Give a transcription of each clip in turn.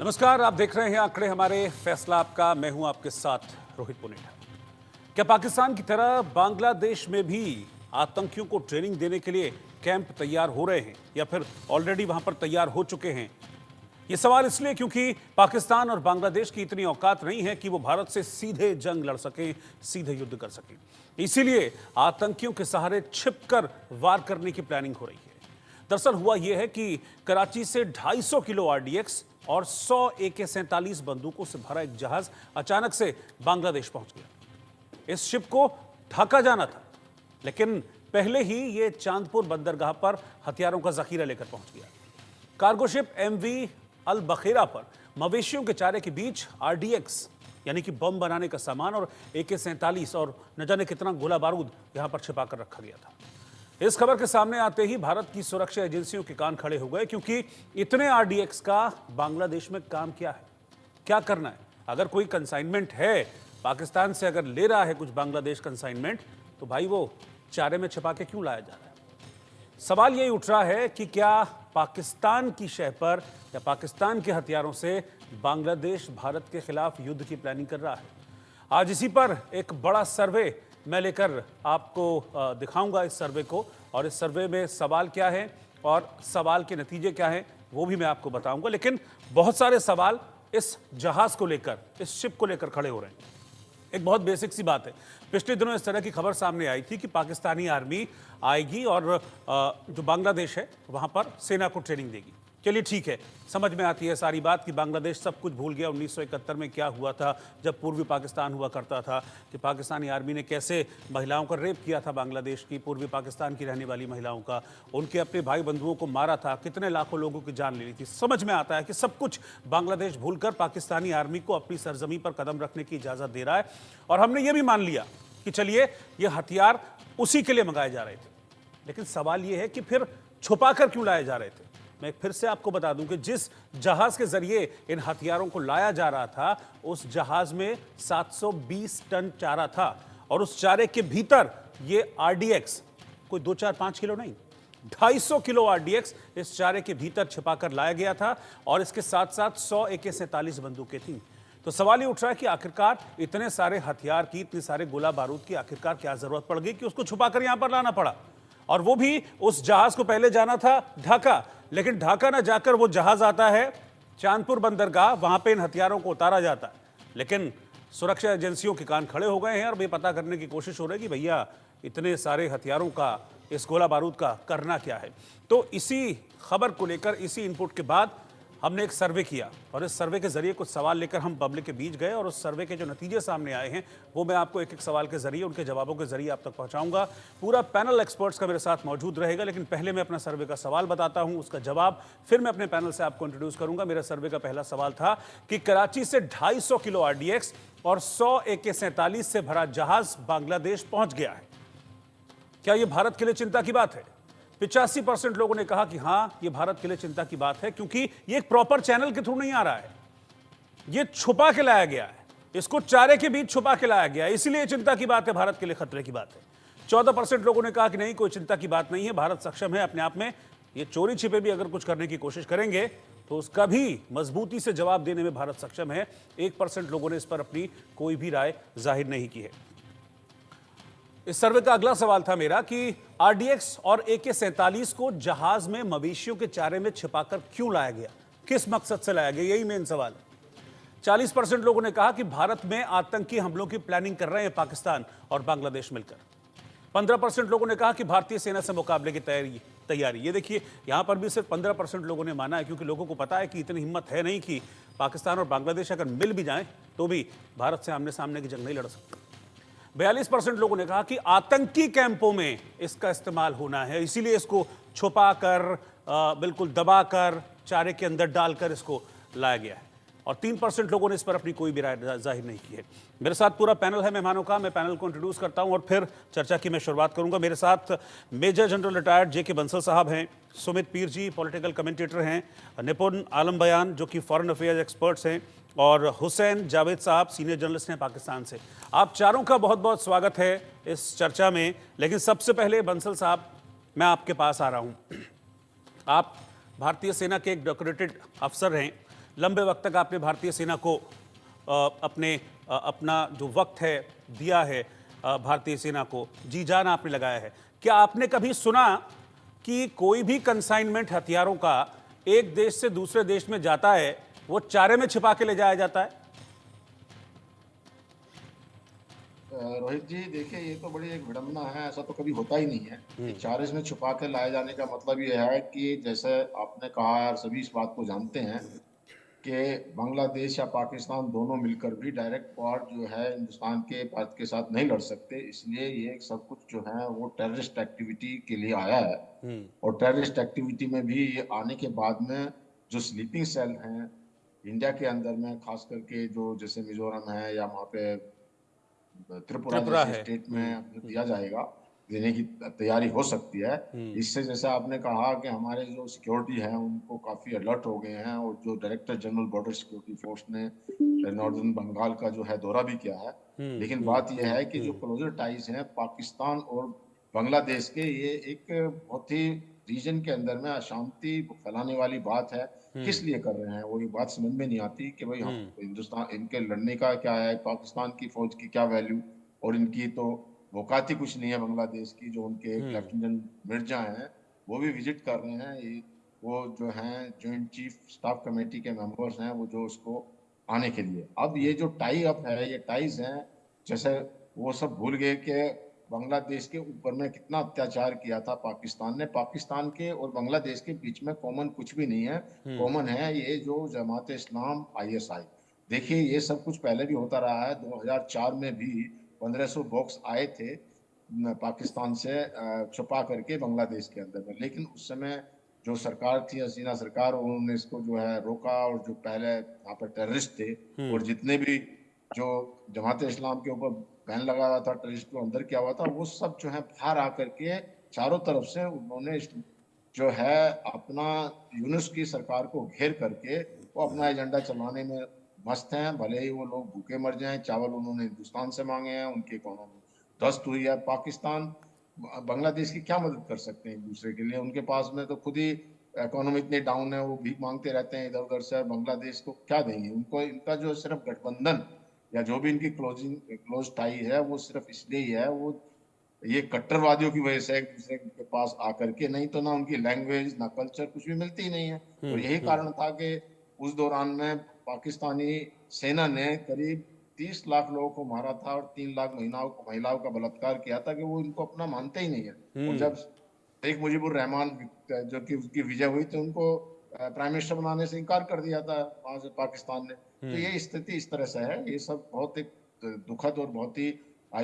नमस्कार, आप देख रहे हैं आंकड़े हमारे फैसला आपका। मैं हूं आपके साथ रोहित पुनेठा। क्या पाकिस्तान की तरह बांग्लादेश में भी आतंकियों को ट्रेनिंग देने के लिए कैंप तैयार हो रहे हैं या फिर ऑलरेडी वहां पर तैयार हो चुके हैं? ये सवाल इसलिए क्योंकि पाकिस्तान और बांग्लादेश की इतनी औकात नहीं है कि वो भारत से सीधे जंग लड़ सकें, सीधे युद्ध कर सकें। इसीलिए आतंकियों के सहारे छिपकर वार करने की प्लानिंग हो रही है। दरअसल हुआ यह है कि कराची से 250 किलो आरडीएक्स और 100 AK-47 बंदूकों से भरा एक जहाज अचानक से बांग्लादेश पहुंच गया। इस शिप को ढाका जाना था, लेकिन पहले ही ये चांदपुर बंदरगाह पर हथियारों का जखीरा लेकर पहुंच गया। कार्गो शिप MV अल बखेरा पर मवेशियों के चारे के बीच आरडीएक्स यानी कि बम बनाने का सामान और AK-47 और न जाने कितना गोला बारूद यहां पर छिपाकर रखा गया था। इस खबर के सामने आते ही भारत की सुरक्षा एजेंसियों के कान खड़े हो गए, क्योंकि इतने आरडीएक्स का बांग्लादेश में काम क्या है, क्या करना है? अगर कोई कंसाइनमेंट है, पाकिस्तान से अगर ले रहा है कुछ बांग्लादेश कंसाइनमेंट, तो भाई वो चारे में छिपा के क्यों लाया जा रहा है? सवाल यही उठ रहा है कि क्या पाकिस्तान की शह पर या पाकिस्तान के हथियारों से बांग्लादेश भारत के खिलाफ युद्ध की प्लानिंग कर रहा है? आज इसी पर एक बड़ा सर्वे मैं लेकर आपको दिखाऊंगा, इस सर्वे को, और इस सर्वे में सवाल क्या है और सवाल के नतीजे क्या हैं वो भी मैं आपको बताऊंगा। लेकिन बहुत सारे सवाल इस जहाज को लेकर, इस शिप को लेकर खड़े हो रहे हैं। एक बहुत बेसिक सी बात है, पिछले दिनों इस तरह की खबर सामने आई थी कि पाकिस्तानी आर्मी आएगी और जो बांग्लादेश है वहां पर सेना को ट्रेनिंग देगी। चलिए ठीक है, समझ में आती है सारी बात कि बांग्लादेश सब कुछ भूल गया। 1971 में क्या हुआ था, जब पूर्वी पाकिस्तान हुआ करता था, कि पाकिस्तानी आर्मी ने कैसे महिलाओं का रेप किया था, बांग्लादेश की पूर्वी पाकिस्तान की रहने वाली महिलाओं का, उनके अपने भाई बंधुओं को मारा था, कितने लाखों लोगों की जान ले ली थी। समझ में आता है कि सब कुछ बांग्लादेश भूलकर पाकिस्तानी आर्मी को अपनी सरजमी पर कदम रखने की इजाज़त दे रहा है। और हमने ये भी मान लिया कि चलिए ये हथियार उसी के लिए मंगाए जा रहे थे। लेकिन सवाल ये है कि फिर छुपा कर क्यों लाए जा रहे थे? मैं फिर से आपको बता दूं कि जिस जहाज के जरिए इन हथियारों को लाया जा रहा था, उस जहाज में 720 टन चारा था, और उस चारे के भीतर ये आरडीएक्स कोई 2, 4, 5 किलो नहीं, 250 किलो आरडीएक्स इस चारे के भीतर छिपाकर लाया गया था, और इसके साथ साथ 100 AK-47 बंदूकें थीं। तो सवाल ये उठ रहा है कि आखिरकार इतने सारे हथियार की, इतने सारे गोला बारूद की आखिरकार क्या जरूरत पड़ गई कि उसको छुपाकर यहां पर लाना पड़ा? और वो भी उस जहाज को पहले जाना था ढाका, लेकिन ढाका ना जाकर वो जहाज आता है चांदपुर बंदरगाह, वहां पे इन हथियारों को उतारा जाता है। लेकिन सुरक्षा एजेंसियों के कान खड़े हो गए हैं और ये पता करने की कोशिश हो रही है कि भैया इतने सारे हथियारों का, इस गोला बारूद का करना क्या है। तो इसी खबर को लेकर, इसी इनपुट के बाद हमने एक सर्वे किया, और इस सर्वे के जरिए कुछ सवाल लेकर हम पब्लिक के बीच गए, और उस सर्वे के जो नतीजे सामने आए हैं वो मैं आपको एक एक सवाल के जरिए, उनके जवाबों के जरिए आप तक पहुंचाऊंगा। पूरा पैनल एक्सपर्ट्स का मेरे साथ मौजूद रहेगा, लेकिन पहले मैं अपना सर्वे का सवाल बताता हूं, उसका जवाब फिर मैं अपने पैनल से आपको इंट्रोड्यूस करूंगा। मेरा सर्वे का पहला सवाल था कि कराची से 250 किलो आरडीएक्स और 100 AK-47 से भरा जहाज बांग्लादेश पहुंच गया है। क्या यह भारत के लिए चिंता की बात है? 85% लोगों ने कहा कि हां, यह भारत के लिए चिंता की बात है, क्योंकि यह एक प्रॉपर चैनल के थ्रू नहीं आ रहा है, यह छुपा के लाया गया है, इसको चारे के बीच छुपा के लाया गया है, इसलिए चिंता की बात है, भारत के लिए खतरे की बात है। 14% लोगों ने कहा कि नहीं, कोई चिंता की बात नहीं है, भारत सक्षम है अपने आप में, ये चोरी छिपे भी अगर कुछ करने की कोशिश करेंगे तो उसका भी मजबूती से जवाब देने में भारत सक्षम है। 1% लोगों ने इस पर अपनी कोई भी राय जाहिर नहीं की है। इस सर्वे का अगला सवाल था मेरा कि आरडीएक्स और AK-47 को जहाज में मवेशियों के चारे में छिपाकर क्यों लाया गया, किस मकसद से लाया गया, यही मेन सवाल है। 40% लोगों ने कहा कि भारत में आतंकी हमलों की प्लानिंग कर रहे हैं पाकिस्तान और बांग्लादेश मिलकर। 15% लोगों ने कहा कि भारतीय सेना से मुकाबले की तैयारी। ये देखिए, यहां पर भी सिर्फ 15% लोगों ने माना है, क्योंकि लोगों को पता है कि इतनी हिम्मत है नहीं कि पाकिस्तान और बांग्लादेश अगर मिल भी जाएं तो भी भारत से आमने सामने की जंग नहीं लड़ सकते। 42% लोगों ने कहा कि आतंकी कैंपों में इसका इस्तेमाल होना है, इसीलिए इसको छुपा कर, बिल्कुल दबा कर, चारे के अंदर डालकर इसको लाया गया है। और 3% लोगों ने इस पर अपनी कोई भी राय जाहिर नहीं की है। मेरे साथ पूरा पैनल है मेहमानों का, मैं पैनल को इंट्रोड्यूस करता हूं और फिर चर्चा की मैं शुरुआत करूंगा। मेरे साथ major general retired JK Bansal साहब हैं, सुमित पीर जी पॉलिटिकल कमेंटेटर हैं, निपुण आलम बयान जो कि फॉरेन अफेयर्स एक्सपर्ट्स हैं, और हुसैन जावेद साहब सीनियर जर्नलिस्ट हैं पाकिस्तान से। आप चारों का बहुत बहुत स्वागत है इस चर्चा में। लेकिन सबसे पहले बंसल साहब, मैं आपके पास आ रहा हूं। आप भारतीय सेना के एक डेकोरेटेड अफसर हैं, लंबे वक्त तक आपने भारतीय सेना को अपना जो वक्त है दिया है, भारतीय सेना को जी जान आपने लगाया है। क्या आपने कभी सुना कि कोई भी कंसाइनमेंट हथियारों का एक देश से दूसरे देश में जाता है, वो चारे में छिपा के ले जाया जाता है? रोहित जी, देखिए, ये तो बड़ी एक विडंबना है। ऐसा तो कभी होता ही नहीं है कि चार्ज में छुपा के लाए जाने का मतलब ये है कि जैसे आपने कहा, और सभी इस बात को जानते हैं कि बांग्लादेश या पाकिस्तान दोनों मिलकर भी डायरेक्ट वॉर जो है हिंदुस्तान के भारत के साथ नहीं लड़ सकते। इसलिए ये सब कुछ जो है वो टेररिस्ट एक्टिविटी के लिए आया है। और टेररिस्ट एक्टिविटी में भी ये आने के बाद में जो स्लीपिंग सेल हैं इंडिया के अंदर में, खास करके जो जैसे मिजोरम है या वहाँ पे त्रिपुरा त्रिपुरा जैसे है। स्टेट में दिया जाएगा, देने की तैयारी हो सकती है। इससे जैसे आपने कहा कि हमारे जो सिक्योरिटी है उनको काफी अलर्ट हो गए हैं, और जो director general border security force ने नॉर्दर्न बंगाल का जो है दौरा भी किया है। लेकिन बात यह है कि जो क्लोजर टाइज हैं पाकिस्तान और बांग्लादेश के, ये एक बहुत ही रीजन के अंदर में अशांति फैलाने वाली बात है। किस लिए कर रहे हैं वो, ये बात समझ में नहीं आती कि भाई हम हिंदुस्तान, इनके लड़ने का क्या है, पाकिस्तान की फौज की क्या वैल्यू, और इनकी तो औकात ही कुछ नहीं है बांग्लादेश की। जो उनके एक लेफ्टिनेंट मिर्जा हैं वो भी विजिट कर रहे हैं, ये वो जो हैं जॉइंट चीफ स्टाफ कमेटी के मेंबर्स हैं, वो जो उसको आने के लिए। अब ये जो टाई अप है, ये टाइज हैं, जैसे वो सब भूल गए कि बांग्लादेश के ऊपर में कितना अत्याचार किया था पाकिस्तान ने। पाकिस्तान के और बांग्लादेश के बीच में कॉमन कुछ भी नहीं है। कॉमन है ये जो जमात इस्लाम ISI। देखिए, ये सब कुछ पहले भी होता रहा है। 2004 में भी 1500 बॉक्स आए थे पाकिस्तान से छुपा करके बांग्लादेश के अंदर में, लेकिन उस समय जो सरकार थी, हसीना सरकार, उन्होंने इसको जो है रोका। और जो पहले यहाँ पर टेररिस्ट थे और जितने भी जो जमात इस्लाम के ऊपर बैन लगा हुआ था, टेररिस्ट को अंदर किया हुआ था, वो सब जो है बाहर आकर के चारों तरफ से उन्होंने जो है अपना यूनुस की सरकार को घेर करके वो अपना एजेंडा चलाने में मस्त हैं। भले ही वो लोग भूखे मर जाएं, चावल उन्होंने हिंदुस्तान से मांगे हैं, उनकी इकोनॉमी ध्वस्त हुई है। पाकिस्तान बांग्लादेश की क्या मदद कर सकते हैं एक दूसरे के लिए? उनके पास में तो खुद ही इकोनॉमी इतनी डाउन है, वो भीख मांगते रहते हैं इधर उधर से। बांग्लादेश को क्या देंगे? उनको इनका जो सिर्फ गठबंधन या जो भी इनकी क्लोज टाई है वो सिर्फ इसलिए ही है, वो ये कट्टरवादियों की वजह से एक दूसरे के पास आकर के, नहीं तो ना उनकी लैंग्वेज ना कल्चर कुछ भी मिलती ही नहीं है। और यही कारण था कि उस दौरान में पाकिस्तानी सेना ने करीब 30 लाख लोगों को मारा था और 3 लाख महिलाओं का बलात्कार किया था, कि वो इनको अपना मानते ही नहीं है। और जब शेख मुजीबुर रहमान जो कि उसकी विजय हुई तो उनको प्राइम मिनिस्टर बनाने से इनकार कर दिया था वहां से पाकिस्तान ने। तो ये स्थिति इस तरह से है। ये सब बहुत एक दुखद और बहुत ही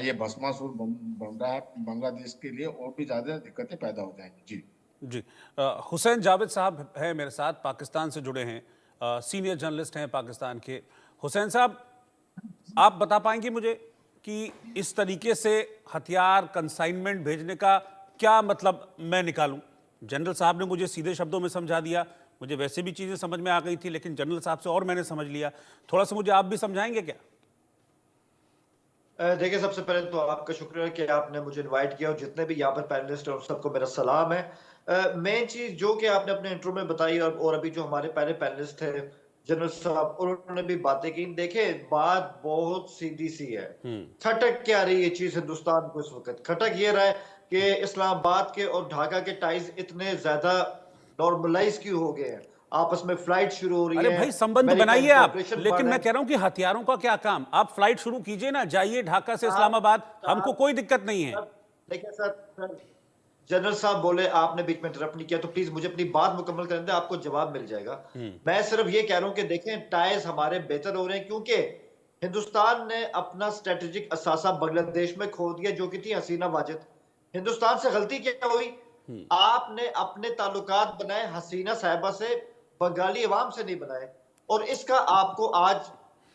ये भस्मासुर बन रहा है बांग्लादेश के लिए, और भी ज्यादा दिक्कतें पैदा हो जाएंगी। जी जी। हुसैन जावेद साहब हैं मेरे साथ, पाकिस्तान से जुड़े हैं, सीनियर जर्नलिस्ट हैं पाकिस्तान के। हुसैन साहब, आप बता पाएंगे मुझे कि इस तरीके से हथियार कंसाइनमेंट भेजने का क्या मतलब मैं निकालूं? जनरल साहब ने मुझे सीधे शब्दों में समझा दिया, मुझे वैसे भी चीजें समझ में आ गई थी, लेकिन जनरल साहब से और मैंने समझ लिया। थोड़ा सा मुझे आप भी समझाएंगे क्या? देखिए, सबसे पहले तो आपका शुक्रिया कि आपने मुझे इनवाइट किया, और जितने भी यहाँ पर पैनलिस्ट हैं सबको मेरा सलाम है। मेन चीज जो कि आपने अपने इंट्रो में बताई, और अभी जो हमारे पहले पैनलिस्ट थे जनरल साहब, उन्होंने भी बातें की। देखिए, बात बहुत सीधी सी है। खटक क्या रही ये चीज हिंदुस्तान को इस वक्त? खटक ये रहा है कि इस्लामाबाद के और ढाका के टाइज इतने ज्यादा नॉर्मलाइज क्यों हो गए हैं, आपस में फ्लाइट शुरू हो रही अरे है। भाई, संबंध बनाइए आप, लेकिन मैं कह रहा हूं कि हथियारों का क्या काम? आप फ्लाइट शुरू कीजिए ना, जाइए ढाका से इस्लामाबाद, हमको कोई दिक्कत नहीं है। देखिए सर, जनरल साहब बोले, आपने बीच में इंटरप्ट नहीं किया, तो प्लीज मुझे अपनी बात मुकम्मल करने दें, आपको जवाब मिल जाएगा। मैं सिर्फ ये कह रहा हूं कि देखें, टाइज हमारे बेहतर हो रहे हैं, क्योंकि हिंदुस्तान ने अपना स्ट्रेटेजिक असासा बांग्लादेश में खो दिया, जो कि थी हसीना वाजिद। हिंदुस्तान से गलती क्या हुई? आपने अपने ताल्लुकात बनाए हसीना साहिबा से, बंगाली अवाम से नहीं बनाए, और इसका आपको आज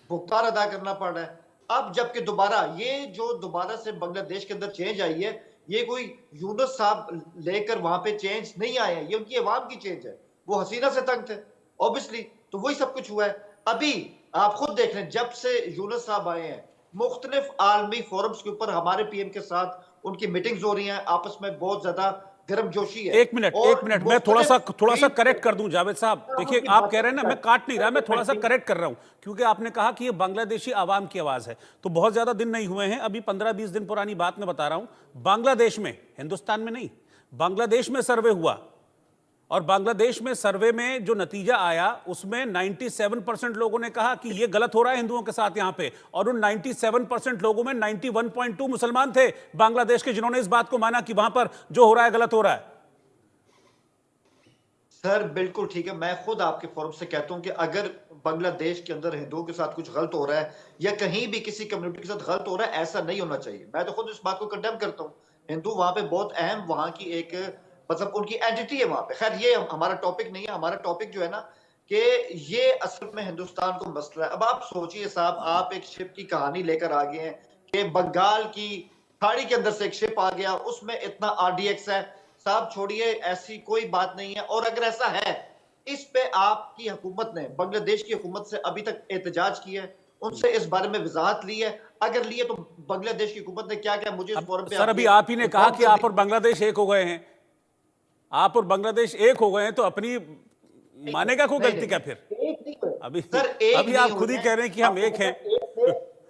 भुगतान अदा करना पड़ रहा है। अब जबकि दोबारा से बांग्लादेश के अंदर चेंज आई है, ये कोई यूनुस साहब लेकर वहां पे चेंज नहीं आए हैं, ये उनकी अवाम की चेंज है। वो हसीना से तंग थे ऑब्वियसली, तो वही सब कुछ हुआ है। अभी आप खुद देख रहे हैं, जब से यूनुस साहब आए हैं, मुख्तलिफ आलमी फोरम्स के ऊपर हमारे PM के साथ उनकी मीटिंग्स हो रही हैं, आपस में बहुत ज्यादा गर्मजोशी है। एक मिनट मैं थोड़ा सा करेक्ट कर दूं जावेद साहब। देखिए आप कह रहे हैं ना, मैं काट नहीं रहा, मैं थोड़ा सा करेक्ट कर रहा हूं, क्योंकि आपने कहा कि ये बांग्लादेशी आवाम की आवाज है, तो बहुत ज्यादा दिन नहीं हुए हैं, अभी 15-20 दिन पुरानी बात मैं बता रहा हूं। बांग्लादेश में, हिंदुस्तान में नहीं, बांग्लादेश में सर्वे हुआ, और बांग्लादेश में सर्वे में जो नतीजा आया उसमें 97% लोगों ने कहा कि यह गलत हो रहा है हिंदुओं के साथ यहां पे, और उन 97% लोगों में 91.2 मुसलमान थे बांग्लादेश के, जिन्होंने इस बात को माना कि वहां पर जो हो रहा है गलत हो रहा है। सर बिल्कुल ठीक है, मैं खुद आपके फोरम से कहता हूं कि अगर बांग्लादेश के अंदर हिंदुओं के साथ कुछ गलत हो रहा है या कहीं भी किसी कम्युनिटी के साथ गलत हो रहा है, ऐसा नहीं होना चाहिए। मैं तो खुद इस बात को कंडेम करता हूं। हिंदू वहां पे बहुत अहम, वहां की एक मतलब उनकी एंटिटी है वहां पे। खैर ये हमारा टॉपिक नहीं है, हमारा टॉपिक जो है ना कि ये असल में हिंदुस्तान को मसला है। अब आप सोचिए साहब, आप एक शिप की कहानी लेकर आ गए हैं कि बंगाल की खाड़ी के अंदर से एक शिप आ गया, उसमें इतना आरडीएक्स है। साहब छोड़िए, ऐसी कोई बात नहीं है। और अगर ऐसा है, इस पे आपकी हुकूमत ने, बांग्लादेश की हुकूमत से अभी तक एहतजाज किया है, उनसे इस बारे में वजाहत ली है? अगर लिए तो बांग्लादेश की हुकूमत ने क्या क्या मुझे इस फोरम पे सर अभी आप ही ने कहा कि आप और बांग्लादेश एक हो गए हैं, आप और बांग्लादेश एक हो गए हैं, तो अपनी मानेगा कोई गलती क्या फिर? अभी सर एक अभी आप खुद ही कह रहे हैं कि हम एक हैं।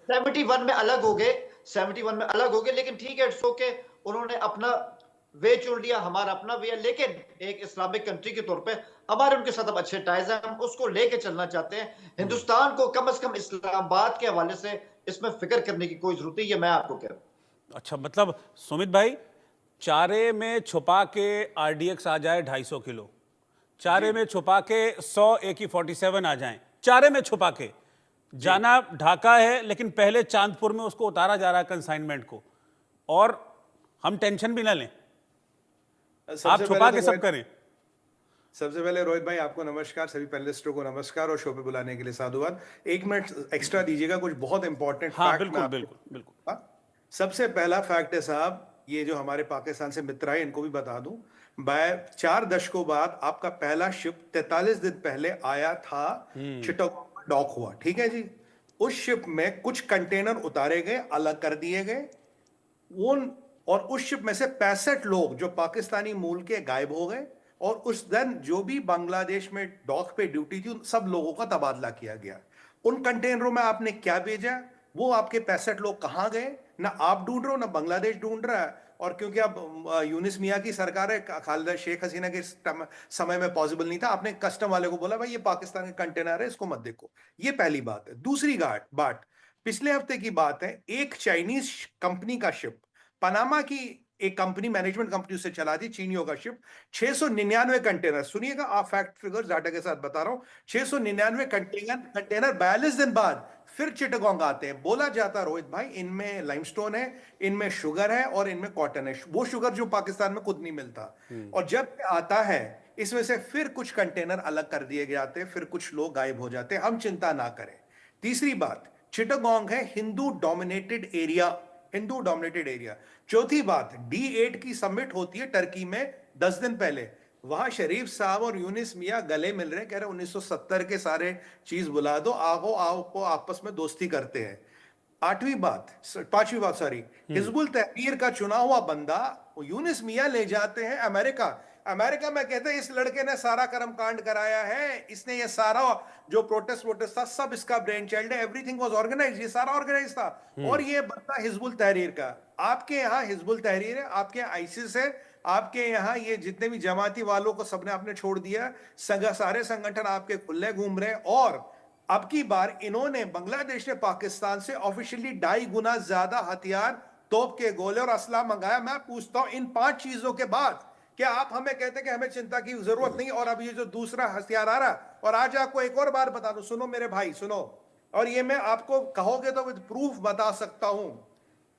71 में अलग हो गए, 71 में अलग हो गए, लेकिन ठीक है, इट्स ओके। उन्होंने अपना वे चुन लिया, हमारा अपना वे है, लेकिन एक इस्लामिक कंट्री के तौर पे हमारे उनके साथ अब अच्छे टाइज हैं, हम उसको लेके चलना चाहते हैं। हिंदुस्तान को कम से कम इस्लामाबाद के हवाले से इसमें फिक्र करने की कोई जरूरत नहीं है, मैं आपको कह रहा हूं। अच्छा, मतलब सुमित भाई, चारे में छुपा के आरडीएक्स आ जाए 250 किलो, चारे में छुपा के 100 AK-47 आ जाएं, चारे में छुपा के जाना ढाका है, लेकिन पहले चांदपुर में उसको उतारा जा रहा है कंसाइनमेंट को, और हम टेंशन भी ना लें, आप छुपा के सब करें। सबसे पहले रोहित भाई आपको नमस्कार, सभी पैनलिस्टों को नमस्कार और शो पे बुलाने के लिए साधुवाद। 1 मिनट एक्स्ट्रा दीजिएगा, कुछ बहुत इंपॉर्टेंट हाँ, फैक्ट बिल्कुल। सबसे पहला फैक्ट है साहब, ये जो हमारे पाकिस्तान से मित्र है इनको भी बता दूं, 4 दशकों बाद आपका पहला शिप 43 दिन पहले आया था, चिटगांव डॉक हुआ, ठीक है जी। उस शिप में कुछ कंटेनर उतारे गए, अलग कर दिए गए, और उस शिप में से 65 लोग जो पाकिस्तानी मूल के गायब हो गए, और उस दिन जो भी बांग्लादेश में डॉक पे ड्यूटी थी उन सब लोगों का तबादला किया गया। उन कंटेनरों में आपने क्या भेजा, वो आपके 65 लोग कहां गए, ना आप ढूंढ रहे हो ना बांग्लादेश ढूंढ रहा है। और क्योंकि अब यूनिस मियां की सरकार है, खालिदा शेख हसीना के समय में पॉसिबल नहीं था, आपने कस्टम वाले को बोला भाई ये पाकिस्तान के कंटेनर है, इसको मत देखो। ये पहली बात है। दूसरी बात पिछले हफ्ते की बात है, एक चाइनीज कंपनी का शिप, पनामा की एक कंपनी, मैनेजमेंट कंपनी उससे चला थी, चीनियों का शिप, 699 कंटेनर, सुनिएगा आप, फैक्ट फिगर्स डाटा के साथ बता रहा हूं, 699 कंटेनर 42 दिन बाद फिर चिटगांव आते हैं। बोला जाता रोहित भाई इनमें लाइमस्टोन है, इनमें शुगर है और इनमें कॉटन है, वो शुगर जो पाकिस्तान में खुद नहीं मिलता। और जब आता है इसमें से फिर कुछ कंटेनर अलग कर दिए जाते, फिर कुछ लोग गायब हो जाते, हम चिंता ना करें। तीसरी बात, चिटगांव है हिंदू डोमिनेटेड एरिया। चौथी बात, D8 की समिट होती है टर्की में 10 दिन पहले, वहां शरीफ साहब और यूनिस मियां गले मिल रहे, कह रहे 1970 के सारे चीज बुला दो, आओ आपस में दोस्ती करते हैं। पांचवी बात सॉरी, हिजबुल तहरीर का चुना हुआ बंदा यूनिस मियां ले जाते हैं अमेरिका में, कहते हैं इस लड़के ने सारा कर्म कांड कराया है, इसने ये सारा जो प्रोटेस्ट था सब इसका ब्रेन चाइल्ड है, एवरीथिंग वाज ऑर्गेनाइज्ड, ये सारा ऑर्गेनाइज था। और ये बंदा हिजबुल तहरीर का, आपके यहाँ हिजबुल तहरीर है, आपके यहाँ आईसिस है, आपके यहाँ ये जितने भी जमाती वालों को सबने आपने छोड़ दिया, सारे संगठन आपके खुले घूम रहे। और अब की बार इन्होंने, बांग्लादेश ने पाकिस्तान से ऑफिशियली 2.5 गुना ज्यादा हथियार, तोप के गोले और असला मंगाया। मैं पूछता हूं, इन 5 चीजों के बाद क्या आप हमें कहते हैं कि हमें चिंता की जरूरत नहीं? और अब ये जो दूसरा हथियार आ रहा, और आज आपको एक और बार बता दूं, सुनो मेरे भाई सुनो, और ये मैं आपको कहोगे तो विद प्रूफ बता सकता हूं,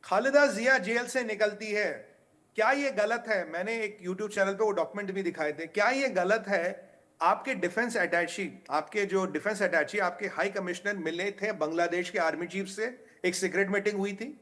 खालिदा जिया जेल से निकलती है, क्या ये गलत है? मैंने एक यूट्यूब चैनल पे वो डॉक्यूमेंट भी दिखाए थे। क्या ये गलत है? आपके डिफेंस अटैची, आपके हाई कमिश्नर मिले थे बांग्लादेश के आर्मी चीफ से, एक सीक्रेट मीटिंग हुई थी।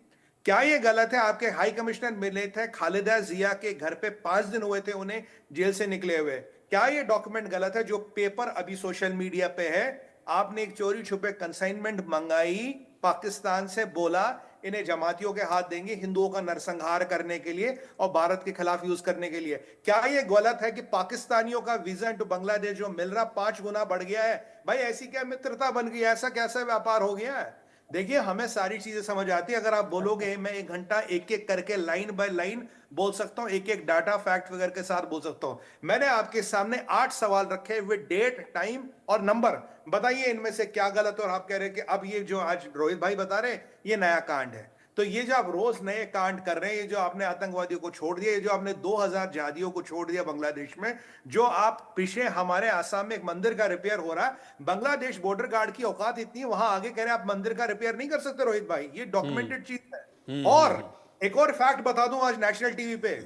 क्या ये गलत है? आपके हाई कमिश्नर मिले थे खालिदा जिया के घर पे, 5 दिन हुए थे उन्हें जेल से निकले हुए। क्या ये डॉक्यूमेंट गलत है? जो पेपर अभी सोशल मीडिया पे है, आपने एक चोरी छुपे कंसाइनमेंट मंगाई पाकिस्तान से, बोला इन्हें जमातियों के हाथ देंगे हिंदुओं का नरसंहार करने के लिए और भारत के खिलाफ यूज करने के लिए। क्या ये गलत है कि पाकिस्तानियों का वीजा टू बांग्लादेश जो मिल रहा 5 गुना बढ़ गया है? भाई ऐसी क्या मित्रता बन गई, ऐसा कैसा व्यापार हो गया है? देखिए हमें सारी चीजें समझ आती है। अगर आप बोलोगे मैं 1 घंटा एक एक करके लाइन बाय लाइन बोल सकता हूं, एक एक डाटा फैक्ट वगैरह के साथ बोल सकता हूं। मैंने आपके सामने 8 सवाल रखे विद डेट, टाइम और नंबर। बताइए इनमें से क्या गलत है और आप कह रहे हैं कि अब ये जो आज रोहित भाई बता रहे हैं ये नया कांड है। तो ये जो आप रोज नए कांड कर रहे हैं, ये जो आपने आतंकवादियों को छोड़ दिया, ये जो आपने 2000 जिहादियों को छोड़ दिया बांग्लादेश में, जो आप पीछे हमारे आसाम में एक मंदिर का रिपेयर हो रहा है, बांग्लादेश बॉर्डर गार्ड की औकात इतनी है, वहां आगे कह रहे हैं आप मंदिर का रिपेयर नहीं कर सकते रोहित भाई, ये डॉक्यूमेंटेड चीज है। और एक और फैक्ट बता दूं, आज नेशनल टीवी पे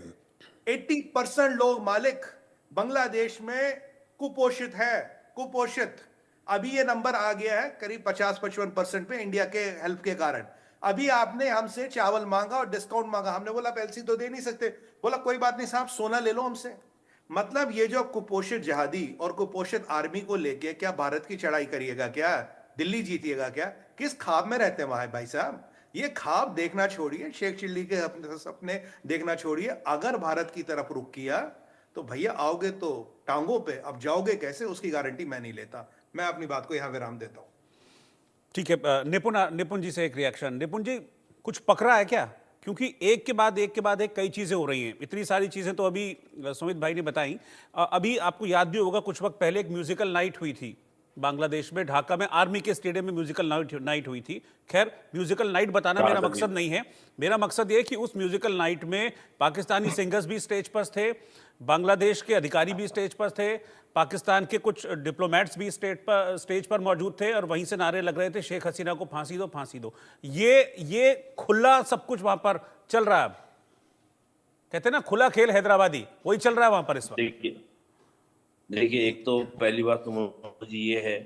80% लोग मालिक बांग्लादेश में कुपोषित है, कुपोषित। अभी ये नंबर आ गया है करीब 50-55% पे इंडिया के हेल्प के कारण। अभी आपने हमसे चावल मांगा और डिस्काउंट मांगा, हमने बोला एलसी तो दे नहीं सकते, बोला कोई बात नहीं साहब सोना ले लो हमसे। मतलब ये जो कुपोषित जहादी और कुपोषित आर्मी को लेके क्या भारत की चढ़ाई करिएगा, क्या दिल्ली जीतिएगा, क्या किस ख्वाब में रहते हैं वहां भाई साहब? ये ख्वाब देखना छोड़िए, शेख चिल्ली के अपने सपने देखना छोड़िए। अगर भारत की तरफ रुख किया तो भैया आओगे तो टांगों पे, अब जाओगे कैसे उसकी गारंटी मैं नहीं लेता। मैं अपनी बात को यहां विराम देता हूं। ठीक है, निपुण जी से एक रिएक्शन। निपुण जी, कुछ पकड़ा है क्या? क्योंकि एक के बाद एक कई चीजें हो रही हैं, इतनी सारी चीजें तो अभी सुमित भाई ने बताई। अभी आपको याद भी होगा कुछ वक्त पहले एक म्यूजिकल नाइट हुई थी बांग्लादेश में, ढाका में आर्मी के स्टेडियम में म्यूजिकल नाइट हुई थी। खैर म्यूजिकल नाइट बताना मेरा मकसद नहीं है, मेरा मकसद ये कि उस म्यूजिकल नाइट में पाकिस्तानी सिंगर्स भी स्टेज पर थे, बांग्लादेश के अधिकारी भी स्टेज पर थे, पाकिस्तान के कुछ डिप्लोमेट्स भी स्टेज पर मौजूद थे और वहीं से नारे लग रहे थे शेख हसीना को फांसी दो, फांसी दो। ये खुला सब कुछ वहां पर चल रहा है। कहते हैं ना खुला खेल हैदराबादी, वही चल रहा है वहां पर इस वक्त। देखिए एक तो पहली बात तो मुझे ये है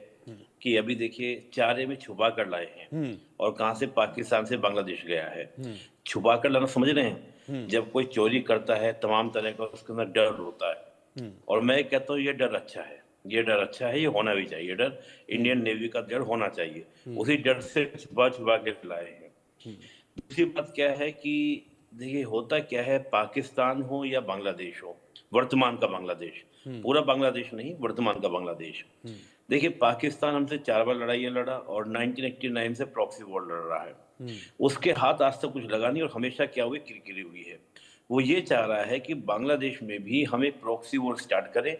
कि अभी देखिए चारे में छुपा कर लाए हैं और कहां से पाकिस्तान से बांग्लादेश गया है। छुपा कर लाना समझ रहे हैं? जब कोई चोरी करता है तमाम तरह का उसके अंदर डर होता है, और मैं कहता हूँ ये डर अच्छा है, ये डर अच्छा है, ये होना भी चाहिए। डर इंडियन नेवी का डर होना चाहिए, उसी डर से छुपा छुपा के लाए हैं। दूसरी बात क्या है कि देखिए होता क्या है, पाकिस्तान हो या बांग्लादेश हो, वर्तमान का बांग्लादेश, पूरा बांग्लादेश नहीं, वर्तमान का बांग्लादेश। देखिए पाकिस्तान हमसे 4 बार लड़ाइयाँ लड़ा और 1989 से प्रॉक्सी वॉर लड़ रहा है। उसके हाथ आज तक कुछ लगा नहीं और हमेशा क्या हुई, किरकिरी हुई है। वो ये चाह रहा है कि बांग्लादेश में भी हमें प्रॉक्सी वॉर स्टार्ट करें,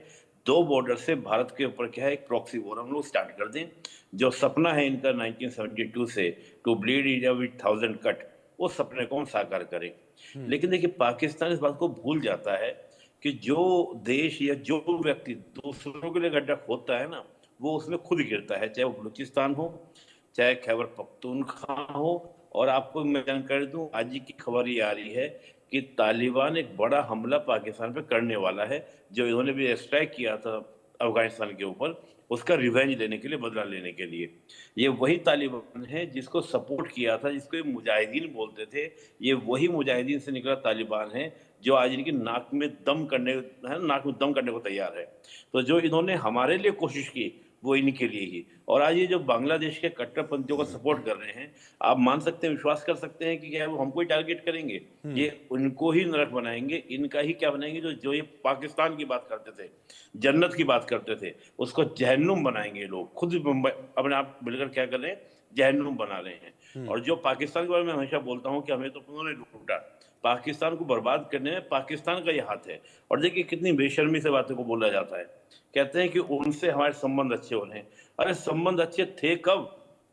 2 बॉर्डर से भारत के ऊपर क्या है एक प्रॉक्सी वॉर हम लोग स्टार्ट कर दें। जो सपना है इनका 1972 से to bleed India with 1000 cut, वो सपने को हम साकार करें। लेकिन देखिए पाकिस्तान इस बात को भूल जाता है कि जो देश या जो व्यक्ति दूसरों के लिए गड्ढा खोदता है ना, वो उसमें खुद गिरता है, चाहे वो बलूचिस्तान हो, चाहे खैबर पख्तूनख्वा हो। और आपको मैं जानकारी दूं, आज की खबर ये आ रही है कि तालिबान एक बड़ा हमला पाकिस्तान पे करने वाला है, जो इन्होंने भी स्ट्राइक किया था अफगानिस्तान के ऊपर, उसका रिवेंज लेने के लिए, बदला लेने के लिए। ये वही तालिबान है जिसको सपोर्ट किया था, जिसको ये मुजाहिदीन बोलते थे, ये वही मुजाहिदीन से निकला तालिबान है जो आज इनकी नाक में दम करने को तैयार है। तो जो इन्होंने हमारे लिए कोशिश की वो इनके लिए ही, और आज ये जो बांग्लादेश के कट्टरपंथियों को सपोर्ट कर रहे हैं, आप मान सकते हैं, विश्वास कर सकते हैं कि क्या वो हमको ही टारगेट करेंगे? ये उनको ही नरक बनाएंगे, इनका ही क्या बनाएंगे। जो ये पाकिस्तान की बात करते थे, जन्नत की बात करते थे, उसको जहन्नुम बनाएंगे। लोग खुद अपने आप मिलकर क्या कर रहे हैं, जहन्नुम बना रहे हैं। और जो पाकिस्तान के बारे में हमेशा बोलता हूँ कि हमें तो उन्होंने लूटा, पाकिस्तान को बर्बाद करने में पाकिस्तान का ये हाथ है। और देखिए कितनी बेशर्मी से बातों को बोला जाता है, कहते हैं कि उनसे हमारे संबंध अच्छे हो रहे हैं। अरे संबंध अच्छे थे कब?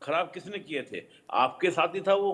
खराब किसने किए थे? आपके साथ ही था वो।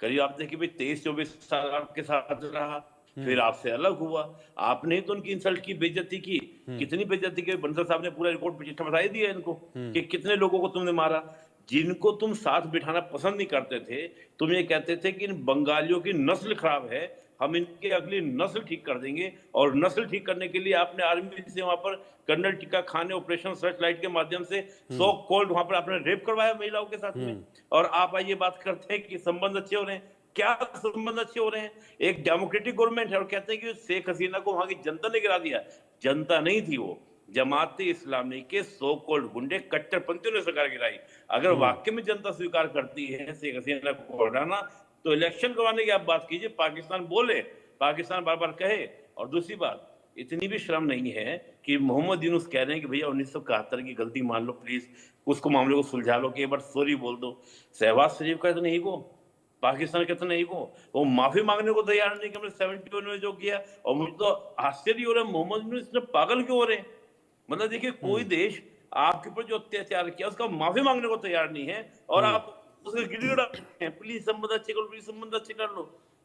करीब आप देखिए भाई 23-24 साल आपके साथ रहा, फिर आपसे अलग हुआ, आपने ही तो उनकी इंसल्ट की, बेइज्जती की। कितनी बेइज्जती की, बंसल साहब ने पूरा रिकॉर्ड पे चिट्ठा बताई दिया इनको कि कितने लोगों को तुमने मारा। जिनको तुम साथ बिठाना पसंद नहीं करते थे, तुम ये कहते थे कि इन बंगालियों की नस्ल खराब है, हम इनकी अगली नस्ल ठीक कर देंगे। और नस्ल ठीक करने के लिए आपने आर्मी से वहां पर कर्नल टिक्का खान ने ऑपरेशन सर्च लाइट के माध्यम से सो कॉल्ड वहां पर आपने रेप करवाया महिलाओं के साथ में। और आप ये बात करते हैं कि संबंध अच्छे हो रहे हैं। क्या संबंध अच्छे हो रहे हैं? एक डेमोक्रेटिक गवर्नमेंट है और कहते हैं कि शेख हसीना को वहां की जनता ने गिरा दिया। जनता नहीं थी वो, जमात इस्लामी के सो कॉल्ड गुंडे कट्टरपंथियों ने सरकार गिराई। अगर वाकई में जनता स्वीकार करती है शेख हसीना को हटाना, तो इलेक्शन करवाने की आप बात कीजिए, पाकिस्तान बोले, पाकिस्तान बार बार कहे। और दूसरी बात, इतनी भी शर्म नहीं है कि मोहम्मद यूनुस कह रहे हैं कि भैया 1971 की गलती मान लो प्लीज, उसको मामले को सुलझा लो, कि एक बार सॉरी बोल दो। शहबाज शरीफ का इतना ईगो, पाकिस्तान का इतना ईगो, वो माफी मांगने को तैयार नहीं कि हमने 71 में जो किया। और मुझे तो आश्चर्य हो रहा है, मोहम्मद यूनुस इतने पागल क्यों हो रहे हैं? मतलब देखिए, कोई देश आपके ऊपर जो अत्याचार किया उसका माफी मांगने को तैयार नहीं है, और आप उसके गिड़गिड़ा हैं, प्लीज संबंध अच्छे कर लो, प्लीज संबंध अच्छे कर लो।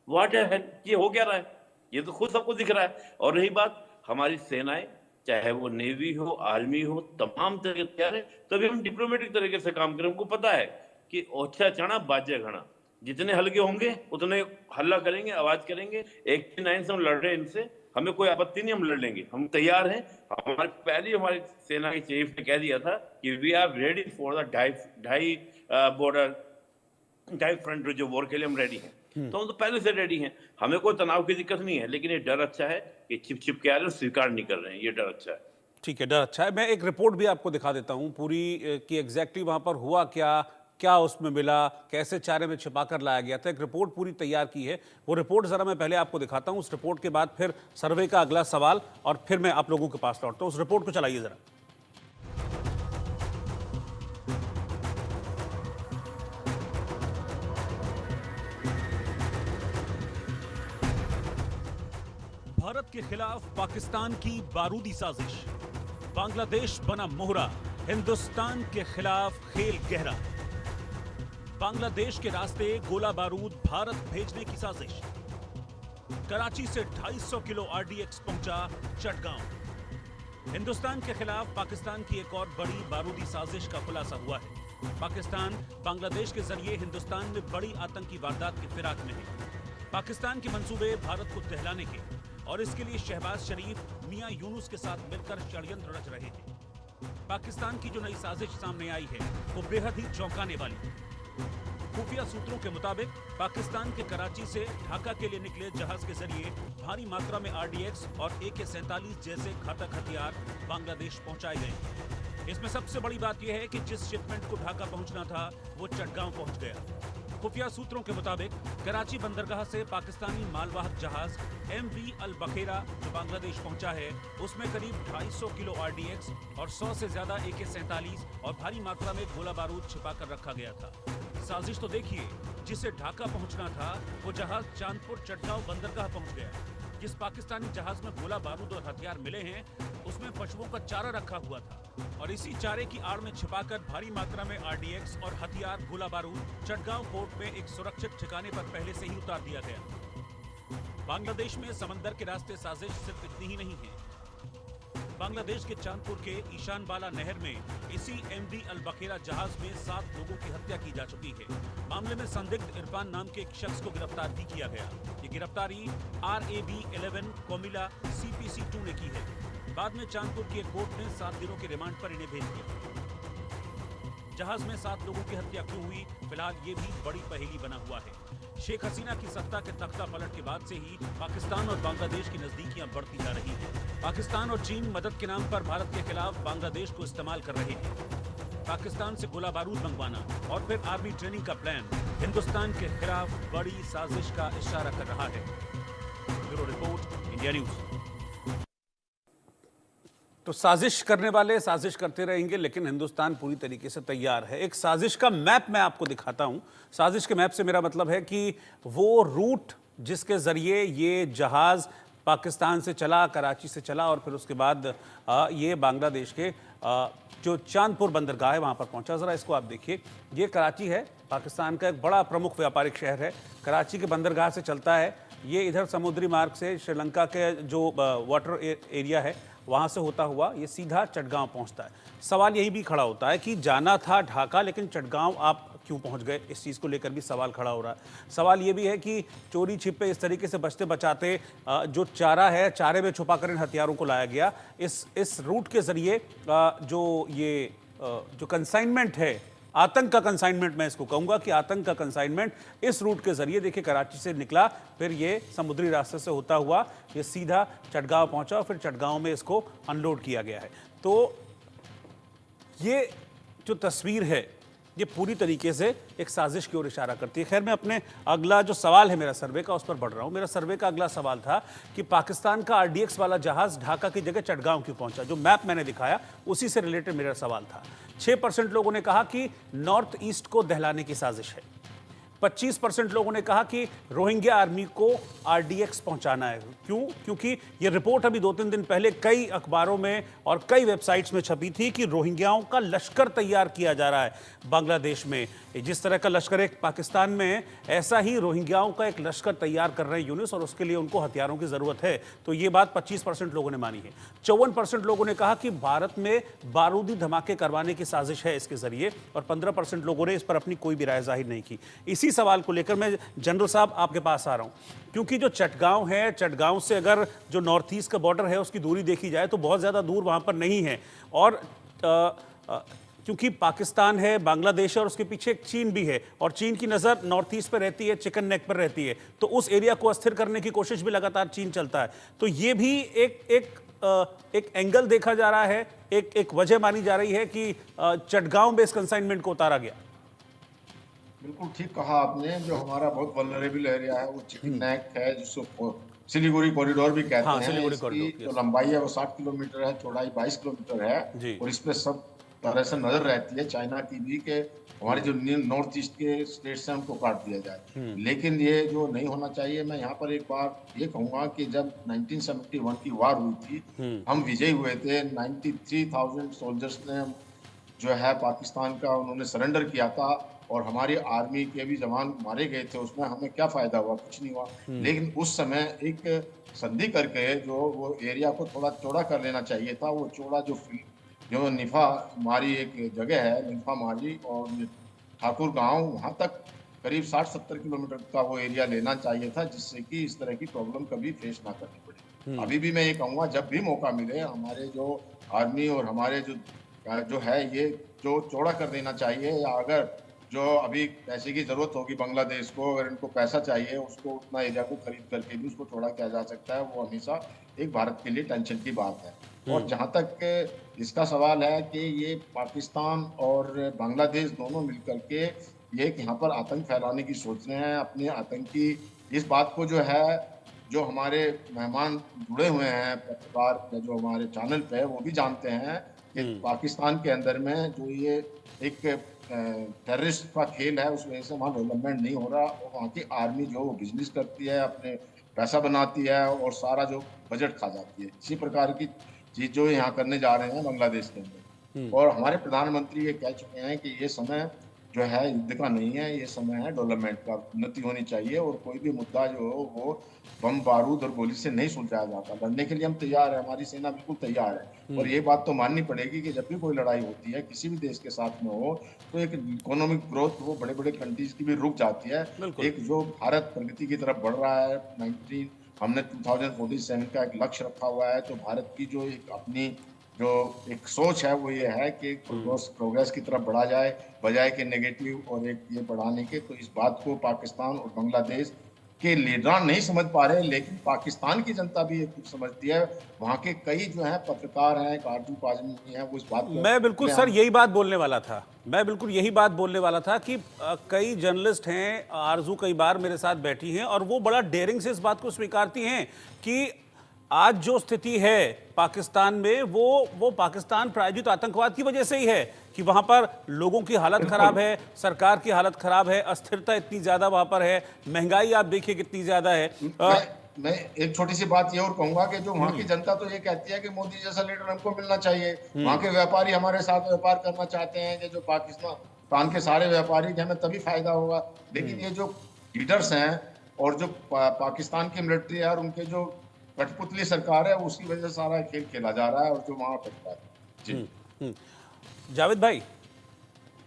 व्हाट है, ये हो क्या रहा है? ये तो खुद सबको दिख रहा है। और रही बात, हमारी सेनाएं, चाहे वो नेवी हो, आर्मी हो, तमाम तरह के तैयार है। तभी हम डिप्लोमेटिक तरीके से काम करें। हमको पता है कि ओछा चढ़ा बाजे घना, जितने हल्के होंगे उतने हल्ला करेंगे, आवाज करेंगे। 89 से हम लड़ रहे हैं इनसे, हमें कोई आपत्ति नहीं, हम लड़ लेंगे, हम तैयार हैं। हमारी सेना के चीफ ने कह दिया था कि we are ready for the ढाई बॉर्डर, ढाई फ्रंट जो वॉर के लिए हम रेडी हैं। तो हम तो पहले से रेडी हैं, हमें कोई तनाव की दिक्कत नहीं है। लेकिन ये डर अच्छा है कि छिप के आ रहे हैं, स्वीकार नहीं कर रहे हैं, ये डर अच्छा है। ठीक है, डर अच्छा है। मैं एक रिपोर्ट भी आपको दिखा देता हूं पूरी, कि एग्जैक्टली वहां पर हुआ क्या, क्या उसमें मिला, कैसे चारे में छिपा कर लाया गया था। एक रिपोर्ट पूरी तैयार की है, वो रिपोर्ट जरा मैं पहले आपको दिखाता हूं। उस रिपोर्ट के बाद फिर सर्वे का अगला सवाल, और फिर मैं आप लोगों के पास लौटता हूं। उस रिपोर्ट को चलाइए जरा। भारत के खिलाफ पाकिस्तान की बारूदी साजिश, बांग्लादेश बना मोहरा, हिंदुस्तान के खिलाफ खेल गहरा। बांग्लादेश के रास्ते गोला बारूद भारत भेजने की साजिश। कराची से 250 किलो आरडीएक्स पहुंचा चटगांव। हिंदुस्तान के खिलाफ पाकिस्तान की एक और बड़ी बारूदी साजिश का खुलासा हुआ है। पाकिस्तान बांग्लादेश के जरिए हिंदुस्तान में बड़ी आतंकी वारदात की फिराक में है। पाकिस्तान के मंसूबे भारत को दहलाने के, और इसके लिए शहबाज शरीफ मियां यूनुस के साथ मिलकर षड्यंत्र रच रहे थे। पाकिस्तान की जो नई साजिश सामने आई है वो बेहद ही चौंकाने वाली है। खुफिया सूत्रों के मुताबिक पाकिस्तान के कराची से ढाका के लिए निकले जहाज के जरिए भारी मात्रा में आरडीएक्स और AK-47 जैसे घातक हथियार बांग्लादेश पहुंचाए गए। इसमें सबसे बड़ी बात यह है कि जिस शिपमेंट को ढाका पहुंचना था वो चटगांव पहुंच गया। खुफिया सूत्रों के मुताबिक कराची बंदरगाह से पाकिस्तानी मालवाहक जहाज MV अल बखेरा जो बांग्लादेश पहुंचा है, उसमें करीब 250 किलो आरडीएक्स और 100 से ज्यादा AK-47 और भारी मात्रा में गोला बारूद छिपा कर रखा गया था। साजिश तो देखिए, जिसे ढाका पहुंचना था वो जहाज चांदपुर चटगांव बंदरगाह पहुंच गया। जिस पाकिस्तानी जहाज में गोला बारूद और हथियार मिले हैं उसमें पशुओं का चारा रखा हुआ था, और इसी चारे की आड़ में छिपाकर भारी मात्रा में आरडीएक्स और हथियार गोला बारूद चटगांव पोर्ट में एक सुरक्षित ठिकाने पर पहले से ही उतार दिया गया। बांग्लादेश में समंदर के रास्ते साजिश सिर्फ इतनी ही नहीं है। बांग्लादेश के चांदपुर के ईशानबाला नहर में इसी MV अल बखेरा जहाज में 7 लोगों की हत्या की जा चुकी है। मामले में संदिग्ध इरफान नाम के एक शख्स को गिरफ्तार भी किया गया। ये गिरफ्तारी RAB-11 कोमिला CPC-2 ने की है। बाद में चांदपुर की एक कोर्ट ने 7 दिनों के रिमांड पर इन्हें भेज दिया। जहाज में 7 लोगों की हत्या क्यों हुई, फिलहाल ये भी बड़ी पहेली बना हुआ है। शेख हसीना की सत्ता के तख्ता पलट के बाद से ही पाकिस्तान और बांग्लादेश की नजदीकियां बढ़ती जा रही हैं। पाकिस्तान और चीन मदद के नाम पर भारत के खिलाफ बांग्लादेश को इस्तेमाल कर रहे हैं। पाकिस्तान से गोला बारूद मंगवाना और फिर आर्मी ट्रेनिंग का प्लान हिंदुस्तान के खिलाफ बड़ी साजिश का इशारा कर रहा है। Bureau report, India news. तो साजिश करने वाले साजिश करते रहेंगे, लेकिन हिंदुस्तान पूरी तरीके से तैयार है। एक साजिश का मैप मैं आपको दिखाता हूं। साजिश के मैप से मेरा मतलब है कि वो रूट जिसके जरिए ये जहाज पाकिस्तान से चला, कराची से चला, और फिर उसके बाद ये बांग्लादेश के जो चांदपुर बंदरगाह है वहां पर पहुंचा। जरा इसको आप देखिए, ये कराची है, पाकिस्तान का एक बड़ा प्रमुख व्यापारिक शहर है। कराची के बंदरगाह से चलता है, ये इधर समुद्री मार्ग से श्रीलंका के जो वाटर एरिया है वहाँ से होता हुआ ये सीधा चटगांव पहुँचता है। सवाल यही भी खड़ा होता है कि जाना था ढाका, लेकिन चटगांव आप क्यों पहुँच गए? इस चीज़ को लेकर भी सवाल खड़ा हो रहा है। सवाल ये भी है कि चोरी छिपे इस तरीके से बचते बचाते जो चारा है, चारे में छुपाकर इन हथियारों को लाया गया। इस रूट के ज़रिए जो कंसाइनमेंट है, आतंक का कंसाइनमेंट, मैं इसको कहूंगा कि आतंक का कंसाइनमेंट इस रूट के जरिए देखिए कराची से निकला, फिर ये समुद्री रास्ते से होता हुआ ये सीधा चटगांव पहुंचा, और फिर चटगांव में इसको अनलोड किया गया है। तो ये जो तस्वीर है ये पूरी तरीके से एक साजिश की ओर इशारा करती है। खैर, मैं अपने अगला जो सवाल है मेरा सर्वे का, उस पर बढ़ रहा हूं। मेरा सर्वे का अगला सवाल था कि पाकिस्तान का RDX वाला जहाज ढाका की जगह चटगांव क्यों पहुंचा। जो मैप मैंने दिखाया उसी से रिलेटेड मेरा सवाल था। 6% लोगों ने कहा कि नॉर्थ ईस्ट को दहलाने की साजिश है। 25% लोगों ने कहा कि रोहिंग्या आर्मी को RDX पहुंचाना है। क्यों? क्योंकि ये रिपोर्ट अभी 2-3 दिन पहले कई अखबारों में और कई वेबसाइट्स में छपी थी कि रोहिंग्याओं का लश्कर तैयार किया जा रहा है बांग्लादेश में। जिस तरह का लश्कर एक पाकिस्तान में है, ऐसा ही रोहिंग्याओं का एक लश्कर तैयार कर रहे हैं यूनिस, और उसके लिए उनको हथियारों की जरूरत है। तो ये बात 25% लोगों ने मानी है। 54% लोगों ने कहा कि भारत में बारूदी धमाके करवाने की साजिश है इसके जरिए, और 15% लोगों ने इस पर अपनी कोई भी राय जाहिर नहीं की। इसी सवाल को लेकर मैं जनरल साहब आपके पास आ रहा हूं, क्योंकि जो चटगांव है, चटगांव से अगर जो नॉर्थ ईस्ट का बॉर्डर है उसकी दूरी देखी जाए तो बहुत ज़्यादा दूर वहां पर नहीं है, और क्योंकि पाकिस्तान है, बांग्लादेश है, और उसके पीछे एक चीन भी है, और चीन की नज़र नॉर्थ ईस्ट पर रहती है, चिकन नेक पर रहती है, तो उस एरिया को अस्थिर करने की कोशिश भी लगातार चीन चलता है। तो ये भी एक एंगल देखा जा रहा है, एक वजह मानी जा रही है कि चटगांव बेस कंसाइनमेंट को उतारा गया। बिल्कुल ठीक कहा आपने। जो हमारा बहुत वल्नरेबल एरिया है वो चिकन नेक है, जिसको सिलीगुड़ी कॉरिडोर भी कहते हैं। सिलीगुड़ी इसकी कॉरिडोर, जो लंबाई है वो 60 किलोमीटर है, चौड़ाई 22 किलोमीटर है, और इस पे सब तरह से नजर रहती है चाइना की भी कि हमारे जो नॉर्थ ईस्ट के स्टेट्स हैं उनको काट दिया जाए। लेकिन ये जो नहीं होना चाहिए। मैं यहाँ पर एक बार ये कहूँगा कि जब 1971 की वार हुई थी, हम विजयी हुए थे। 93,000 सोल्जर्स ने जो है पाकिस्तान का उन्होंने सरेंडर किया था, और हमारी आर्मी के भी जवान मारे गए थे। उसमें हमें क्या फायदा हुआ? कुछ नहीं हुआ। लेकिन उस समय एक संधि करके जो वो एरिया को थोड़ा चौड़ा कर लेना चाहिए था। वो चौड़ा जो निफा मारी एक जगह है, निफा मारी और ठाकुर गांव, वहां तक करीब 60-70 किलोमीटर का वो एरिया लेना चाहिए था, जिससे कि इस तरह की प्रॉब्लम कभी फेस ना करनी पड़े। अभी भी मैं ये कहूँगा, जब भी मौका मिले हमारे जो आर्मी और हमारे जो है ये जो चौड़ा कर देना चाहिए, या अगर जो अभी पैसे की जरूरत होगी बांग्लादेश को, अगर इनको पैसा चाहिए उसको उतना एरिया को खरीद करके भी उसको चौड़ा किया जा सकता है। वो हमेशा एक भारत के लिए टेंशन की बात है। और जहां तक इसका सवाल है कि ये पाकिस्तान और बांग्लादेश दोनों मिलकर के ये यहाँ पर आतंक फैलाने की सोच रहे हैं, अपने आतंकी इस बात को जो है, जो हमारे मेहमान जुड़े हुए हैं पत्रकार जो हमारे चैनल पे है, वो भी जानते हैं कि पाकिस्तान के अंदर में जो ये एक टेररिस्ट का खेल है, उस वजह से वहाँ डेवलपमेंट नहीं हो रहा। और वहाँ की आर्मी जो बिजनेस करती है, अपने पैसा बनाती है और सारा जो बजट खा जाती है। इसी प्रकार की चीज जो यहाँ करने जा रहे हैं बांग्लादेश के अंदर। और हमारे प्रधानमंत्री ये कह चुके हैं कि ये समय जो है युद्ध का नहीं है, ये समय है डेवलपमेंट का। उन्नति होनी चाहिए, और कोई भी मुद्दा जो हो वो बम बारूद और गोली से नहीं सुलझाया जाता। लड़ने के लिए हम तैयार है, हमारी सेना बिल्कुल तैयार है। और ये बात तो माननी पड़ेगी कि जब भी कोई लड़ाई होती है किसी भी देश के साथ में हो, तो एक इकोनॉमिक ग्रोथ वो बड़े बड़े कंट्रीज की भी रुक जाती है। एक जो भारत प्रगति की तरफ बढ़ रहा है, हमने 2047 का एक लक्ष्य रखा हुआ है, तो भारत की जो एक अपनी जो एक सोच है वो ये है कि प्रोग्रेस की तरफ बढ़ा जाए, बजाय कि नेगेटिव और एक ये बढ़ाने के। तो इस बात को पाकिस्तान और बांग्लादेश के लीडर नहीं समझ पा रहे, लेकिन पाकिस्तान की जनता भी ये कुछ समझती है। वहाँ के कई जो है पत्रकार हैं, कारतूस आदमी हैं, वो इस बात को मैं बिल्कुल सर यही बात बोलने वाला था। मैं बिल्कुल यही बात बोलने वाला था कि कई जर्नलिस्ट हैं, आरजू कई बार मेरे साथ बैठी हैं, और वो बड़ा डेयरिंग से इस बात को स्वीकारती हैं कि आज जो स्थिति है पाकिस्तान में वो पाकिस्तान प्रायोजित आतंकवाद की वजह से ही है कि वहां पर लोगों की हालत खराब है, सरकार की हालत खराब है, अस्थिरता इतनी ज्यादा वहां पर है, महंगाई आप देखिए कितनी ज्यादा है। मैं एक छोटी सी बात ये और कहूंगा कि जो वहाँ की जनता तो ये कहती है कि मोदी जैसा लीडर हमको मिलना चाहिए। वहाँ के व्यापारी हमारे साथ व्यापार करना चाहते हैं कि जो पाकिस्तान के सारे व्यापारी हमें तभी फायदा होगा। लेकिन ये जो लीडर्स हैं और जो पाकिस्तान की मिलिट्री है और उनके जो कठपुतली सरकार है, उसकी वजह से सारा खेल खेला जा रहा है, और जो वहां टकता है। जी जावेद भाई,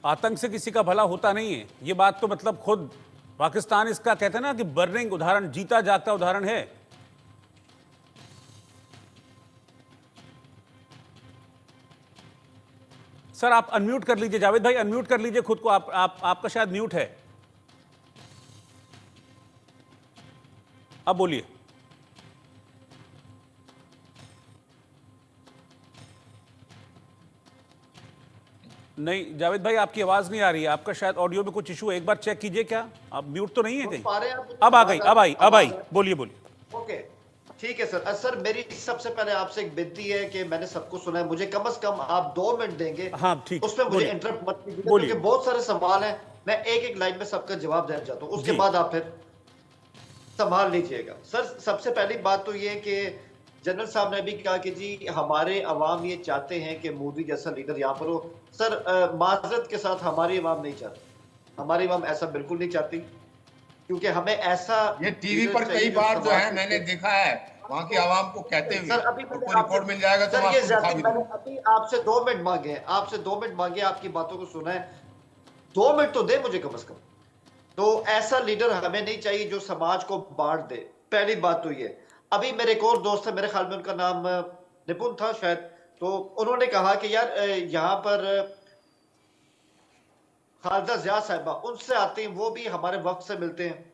आतंक से किसी का भला होता नहीं है, ये बात तो मतलब खुद पाकिस्तान इसका कहते हैं ना कि बर्निंग उदाहरण, जीता जागता उदाहरण है। सर आप अनम्यूट कर लीजिए, जावेद भाई अनम्यूट कर लीजिए खुद को, आपका शायद म्यूट है, अब बोलिए। नहीं जावेद भाई, आपकी आवाज नहीं आ रही है, आपका शायद ऑडियो में कुछ इशू है, एक बार चेक कीजिए, क्या आप म्यूट तो नहीं है सुन कहीं? पा रहे हैं आप? अब आ गई, अब आई, बोलिए बोलिए। ओके, ठीक है सर। सर मेरी सबसे पहले आपसे एक विनती है कि मैंने सबको सुना है, मुझे कम से कम आप 2 मिनट देंगे। हाँ ठीक, उसमें मुझे बोलिए। इंटरप्ट मत कीजिए, बोलिए। क्योंकि बहुत सारे सवाल हैं, मैं एक एक लाइन में सबका जवाब देना चाहता हूँ, उसके जी। बाद आप फिर संभाल लीजिएगा। सर सबसे पहली बात तो ये है कि जनरल साहब ने भी कहा कि जी हमारे अवाम ये चाहते हैं कि मोदी जैसा लीडर यहाँ पर हो। सर माजरत के साथ हमारी अवाम नहीं चाहती, हमारी अवाम ऐसा बिल्कुल नहीं चाहती, क्योंकि हमें ऐसा ये टीवी लीडर पर चाहिए कई जो बार जो समाज है के मैंने लिए- देखा है वहां की आवाम को कहते हुए। सर अभी मैंने आपको रिपोर्ट आपसे- मिल जाएगा तो सर मैं ये आपको दिखा ज्यादा भी मैंने दूंगा। अभी आपसे 2 मिनट मांगे हैं, आपसे 2 मिनट मांगे, आपकी बातों को सुना है, 2 मिनट तो दे मुझे कम से कम। तो ऐसा लीडर हमें नहीं चाहिए जो समाज को बांट दे, पहली बात तो ये। अभी मेरे एक और दोस्त है, मेरे ख्याल में उनका नाम निपुण था शायद, तो उन्होंने कहा कि यार यहाँ पर खालदा जिया साहिबा उनसे आते हैं, वो भी हमारे वक्त से मिलते हैं,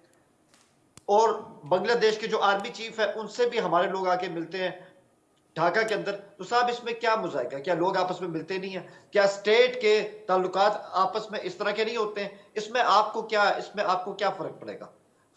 और बांग्लादेश के जो आर्मी चीफ है उनसे भी हमारे लोग आके मिलते हैं ढाका के अंदर। तो साहब इसमें क्या मुजाहिका, क्या लोग आपस में मिलते नहीं है? क्या स्टेट के ताल्लुकात आपस में इस तरह के नहीं होते हैं? इसमें आपको क्या फर्क पड़ेगा?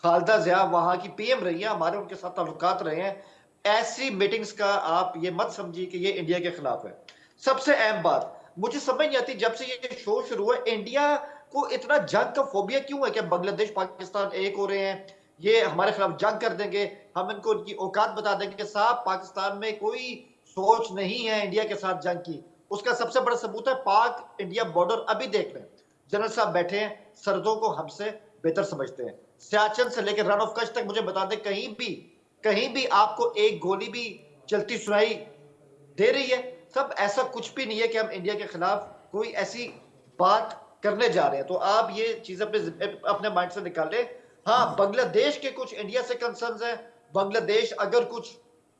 खालदा जिया वहां की पीएम रही है, हमारे उनके साथ ताल्लुकात रहे हैं। ऐसी मीटिंग्स का आप ये मत समझिए कि ये इंडिया के खिलाफ है। सबसे अहम बात मुझे समझ नहीं आती, जब से ये शो शुरू हुआ इंडिया को इतना जंग का फोबिया क्यों है? क्या बांग्लादेश पाकिस्तान एक हो रहे हैं, ये हमारे खिलाफ जंग कर देंगे, हम इनको उनकी औकात बता देंगे कि साहब पाकिस्तान में कोई सोच नहीं है इंडिया के साथ जंग की। उसका सबसे बड़ा सबूत है पाक इंडिया बॉर्डर। अभी देख लें, जनरल साहब बैठे हैं, सरहदों को हमसे बेहतर समझते हैं। सियाचिन से लेकर रन ऑफ कच्छ तक मुझे बता दें, कहीं भी आपको एक गोली भी चलती सुनाई दे रही है? सब ऐसा कुछ भी नहीं है कि हम इंडिया के खिलाफ कोई ऐसी बात करने जा रहे हैं। तो आप ये चीज अपने माइंड से निकाल लें। हाँ, बांग्लादेश के कुछ इंडिया से कंसर्न्स हैं, बांग्लादेश अगर कुछ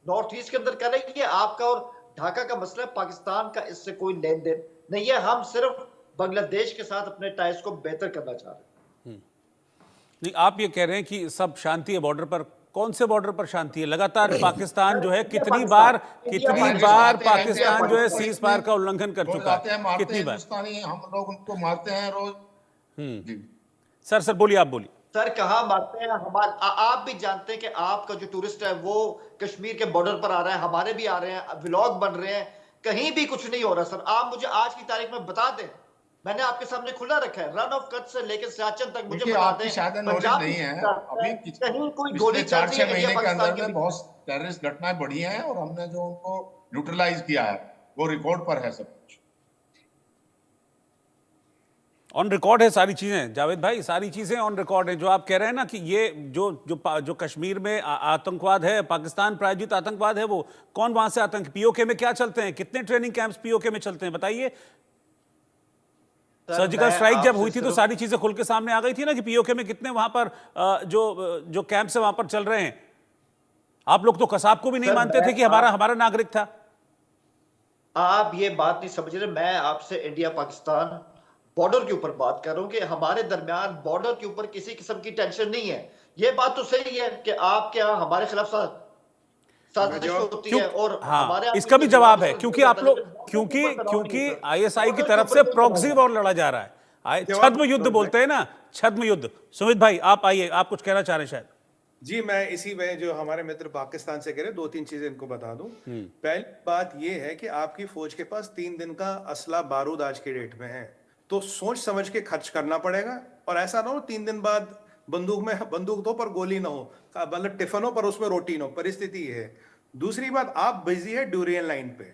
नॉर्थ ईस्ट के अंदर करे, ये आपका और ढाका का मसला है, पाकिस्तान का इससे कोई लेन देन नहीं है। हम सिर्फ बांग्लादेश के साथ अपने टाइज को बेहतर करना चाह रहे हैं। नहीं, आप ये कह रहे हैं कि सब शांति है बॉर्डर पर, कौन से बॉर्डर पर शांति है? लगातार पाकिस्तान जो है कितनी बार पाकिस्तान जो है सीज फायर का उल्लंघन कर रोज चुका आते हैं, है, मारते कितनी हैं बार? हिंदुस्तानी, हम लोग उनको मारते हैं रोज। जी। सर बोलिए, आप बोलिए। सर कहाँ मारते हैं? आप भी जानते हैं कि आपका जो टूरिस्ट है वो कश्मीर के बॉर्डर पर आ रहा है, हमारे भी आ रहे हैं, व्लॉग बन रहे हैं, कहीं भी कुछ नहीं हो रहा। सर आप मुझे आज की तारीख में बता दें, मैंने आपके सामने खुला रखा है, रन ऑफ कच्छ से लेकर सियाचिन तक मुझे देखिए, बता आपकी दें। शायद नॉलेज पंजाब नहीं है, अभी कहीं कोई पिछले गोली चल रही 4-6 है इंडिया महीने के पाकिस्तान अंदर के में बीच? बहुत टेररिस्ट घटनाएं बढ़ी हैं और हमने जो उनको न्यूट्रलाइज किया है वो रिकॉर्ड पर है सब कुछ। ऑन रिकॉर्ड है सारी चीजें जावेद भाई, सारी चीजें ऑन रिकॉर्ड है। जो आप कह रहे हैं ना कि ये जो कश्मीर में आतंकवाद है, पाकिस्तान प्रायोजित आतंकवाद है, वो कौन वहां से आतंक, पीओके में क्या चलते हैं, कितने ट्रेनिंग कैंप्स पीओके में चलते हैं, बताइए। सर्जिकल स्ट्राइक जब हुई थी तो सारी चीजें खुल के सामने आ गई थी ना कि पीओके में कितने वहां पर जो कैंप्स है वहां पर चल रहे हैं। आप लोग तो कसाब को भी नहीं मानते थे कि हमारा नागरिक था। आप ये बात नहीं समझ रहे। मैं आपसे इंडिया पाकिस्तान बॉर्डर के ऊपर बात कर रहा हूं कि हमारे दरमियान बॉर्डर के ऊपर किसी किस्म की टेंशन नहीं है। ये बात तो सही है कि आपके यहाँ हमारे खिलाफ साजिश होती है, और हमारे हाँ, इसका भी जवाब है, क्योंकि आप लोग क्योंकि आईएसआई की तरफ से प्रॉक्सी वॉर लड़ा जा रहा है, छद्म युद्ध बोलते हैं ना, छद्म युद्ध। सुमित भाई आप आइए, आप कुछ कहना चाह रहे हैं शायद। जी, मैं इसी में जो हमारे मित्र पाकिस्तान से कह रहे 2-3 चीजें इनको बता दूं। पहली बात यह है कि आपकी फौज के पास 3 दिन का असला बारूद आज के डेट में है, तो सोच समझ के खर्च करना पड़ेगा। और ऐसा ना हो 3 दिन बाद बंदूक दो पर गोली ना हो, मतलब टिफिनों पर उसमें रोटी ना हो, परिस्थिति है। दूसरी बात, आप बिजी है ड्यूरियन लाइन पे।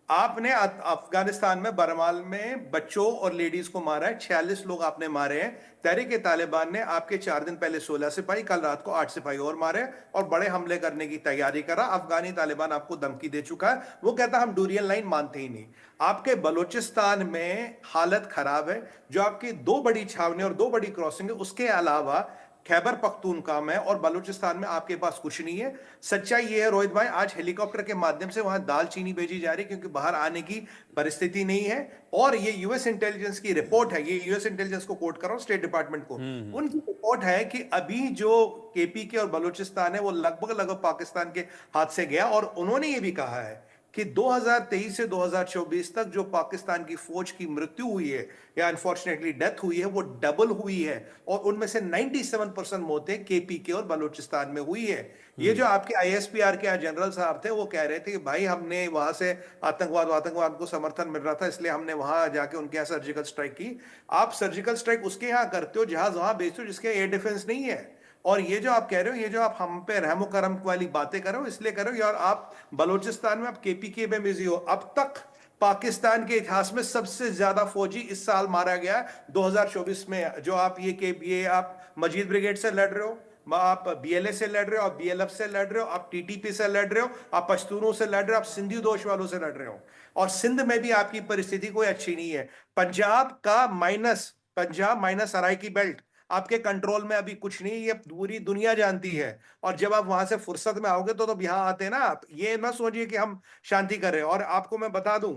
आपने अफगानिस्तान में बरमाल में बच्चों और लेडीज को मारा है, 46 लोग आपने मारे हैं। तहरीक तालिबान ने आपके 4 दिन पहले 16 सिपाही, कल रात को 8 सिपाही और मारे और बड़े हमले करने की तैयारी करा। अफगानी तालिबान आपको धमकी दे चुका है, वो कहता हम ड्यूरियन लाइन मानते ही नहीं। आपके बलूचिस्तान में हालत खराब है, जो आपकी 2 बड़ी छावनी और 2 बड़ी क्रॉसिंग है, उसके अलावा खैबर पख्तूनख्वा में और बलूचिस्तान में आपके पास कुछ नहीं है। सच्चाई ये है रोहित भाई, आज हेलीकॉप्टर के माध्यम से वहां दाल चीनी भेजी जा रही है, क्योंकि बाहर आने की परिस्थिति नहीं है। और ये यूएस इंटेलिजेंस की रिपोर्ट है, ये यूएस इंटेलिजेंस को कोट कर रहा हूं, स्टेट डिपार्टमेंट को। उनकी रिपोर्ट है कि अभी जो केपी के और बलूचिस्तान है वो लगभग पाकिस्तान के हाथ से गया। और उन्होंने ये भी कहा है कि 2023 से 2024 तक जो पाकिस्तान की फौज की मृत्यु हुई है या अनफॉर्चुनेटली डेथ हुई है वो डबल हुई है, और उनमें से 97% मौतें केपीके और बलूचिस्तान में हुई है। ये जो आपके आईएसपीआर के जनरल साहब थे वो कह रहे थे कि भाई हमने वहां से आतंकवाद को समर्थन मिल रहा था इसलिए हमने वहां जाके उनके यहाँ सर्जिकल स्ट्राइक की। आप सर्जिकल स्ट्राइक उसके यहाँ करते हो जहाज वहां बेचते हो जिसके एयर डिफेंस नहीं है। और ये जो आप कह रहे हो, ये जो आप हम पे रहमो करम वाली बातें कर रहे हो इसलिए कर रहे हो यार, आप बलूचिस्तान में आप केपीके में बिजी हो। अब तक पाकिस्तान के इतिहास में सबसे ज्यादा फौजी इस साल मारा गया 2024 में। जो आप ये आप मजीद ब्रिगेड से लड़ रहे हो, आप बीएलए से लड़ रहे हो, आप बीएलएफ से लड़ रहे हो, आप टीटीपी से लड़ रहे हो, आप पश्तूनों से लड़ रहे हो, आप सिंधी दोष वालों से लड़ रहे हो। और सिंध में भी आपकी परिस्थिति कोई अच्छी नहीं है। पंजाब माइनस सराय बेल्ट आपके कंट्रोल में अभी कुछ नहीं, ये पूरी दुनिया जानती है। और जब आप वहां से फुर्सत में आओगे तो यहाँ आते हैं ना आप, ये ना सोचिए कि हम शांति कर रहे हैं। और आपको मैं बता दूं,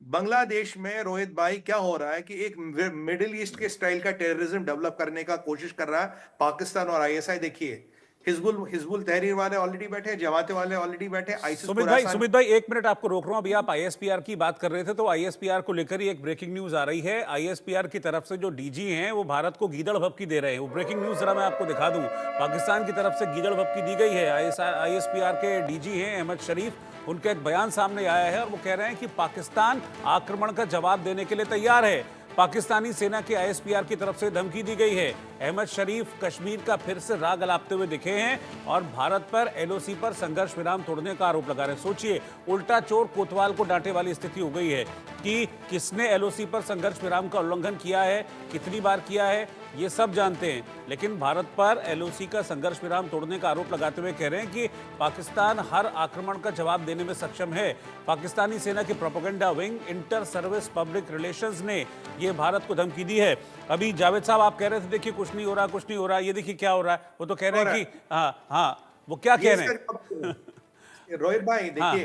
बांग्लादेश में रोहित भाई क्या हो रहा है कि एक मिडिल ईस्ट के स्टाइल का टेररिज्म डेवलप करने का कोशिश कर रहा है पाकिस्तान और आईएसआई। देखिए हिजबुल तहरीर वाले ऑलरेडी बैठे, जमाते वाले ऑलरेडी बैठे, सुमित भाई 1 मिनट आपको रोक रहा हूं। अभी आप आईएसपीआर की बात कर रहे थे, तो आईएसपीआर को लेकर ही एक ब्रेकिंग न्यूज आ रही है। आईएसपीआर की तरफ से जो डीजी हैं वो भारत को गीदड़ भभकी दे रहे हैं। वो ब्रेकिंग न्यूज जरा मैं आपको दिखा दूं। पाकिस्तान की तरफ से गीदड़ भभकी दी गई है। आईएसपीआर के डीजी हैं अहमद शरीफ, उनका एक बयान सामने आया है और वो कह रहे हैं कि पाकिस्तान आक्रमण का जवाब देने के लिए तैयार है। पाकिस्तानी सेना के आईएसपीआर की तरफ से धमकी दी गई है। अहमद शरीफ कश्मीर का फिर से राग अलापते हुए दिखे हैं और भारत पर एलओसी पर संघर्ष विराम तोड़ने का आरोप लगा रहे हैं। सोचिए, उल्टा चोर कोतवाल को डांटे वाली स्थिति हो गई है कि किसने एलओसी पर संघर्ष विराम का उल्लंघन किया है, कितनी बार किया है, ये सब जानते हैं। लेकिन भारत पर एलओसी का संघर्ष विराम तोड़ने का आरोप लगाते हुए कह रहे हैं कि पाकिस्तान हर आक्रमण का जवाब देने में सक्षम है। पाकिस्तानी सेना के propaganda wing inter service public relations ने ये भारत को धमकी दी है। अभी जावेद साहब आप कह रहे थे देखिए कुछ नहीं हो रहा, ये देखिए क्या हो रहा है। वो तो कह रहे हैं कि हाँ वो क्या कह रहे हैं रोहित भाई देखिए,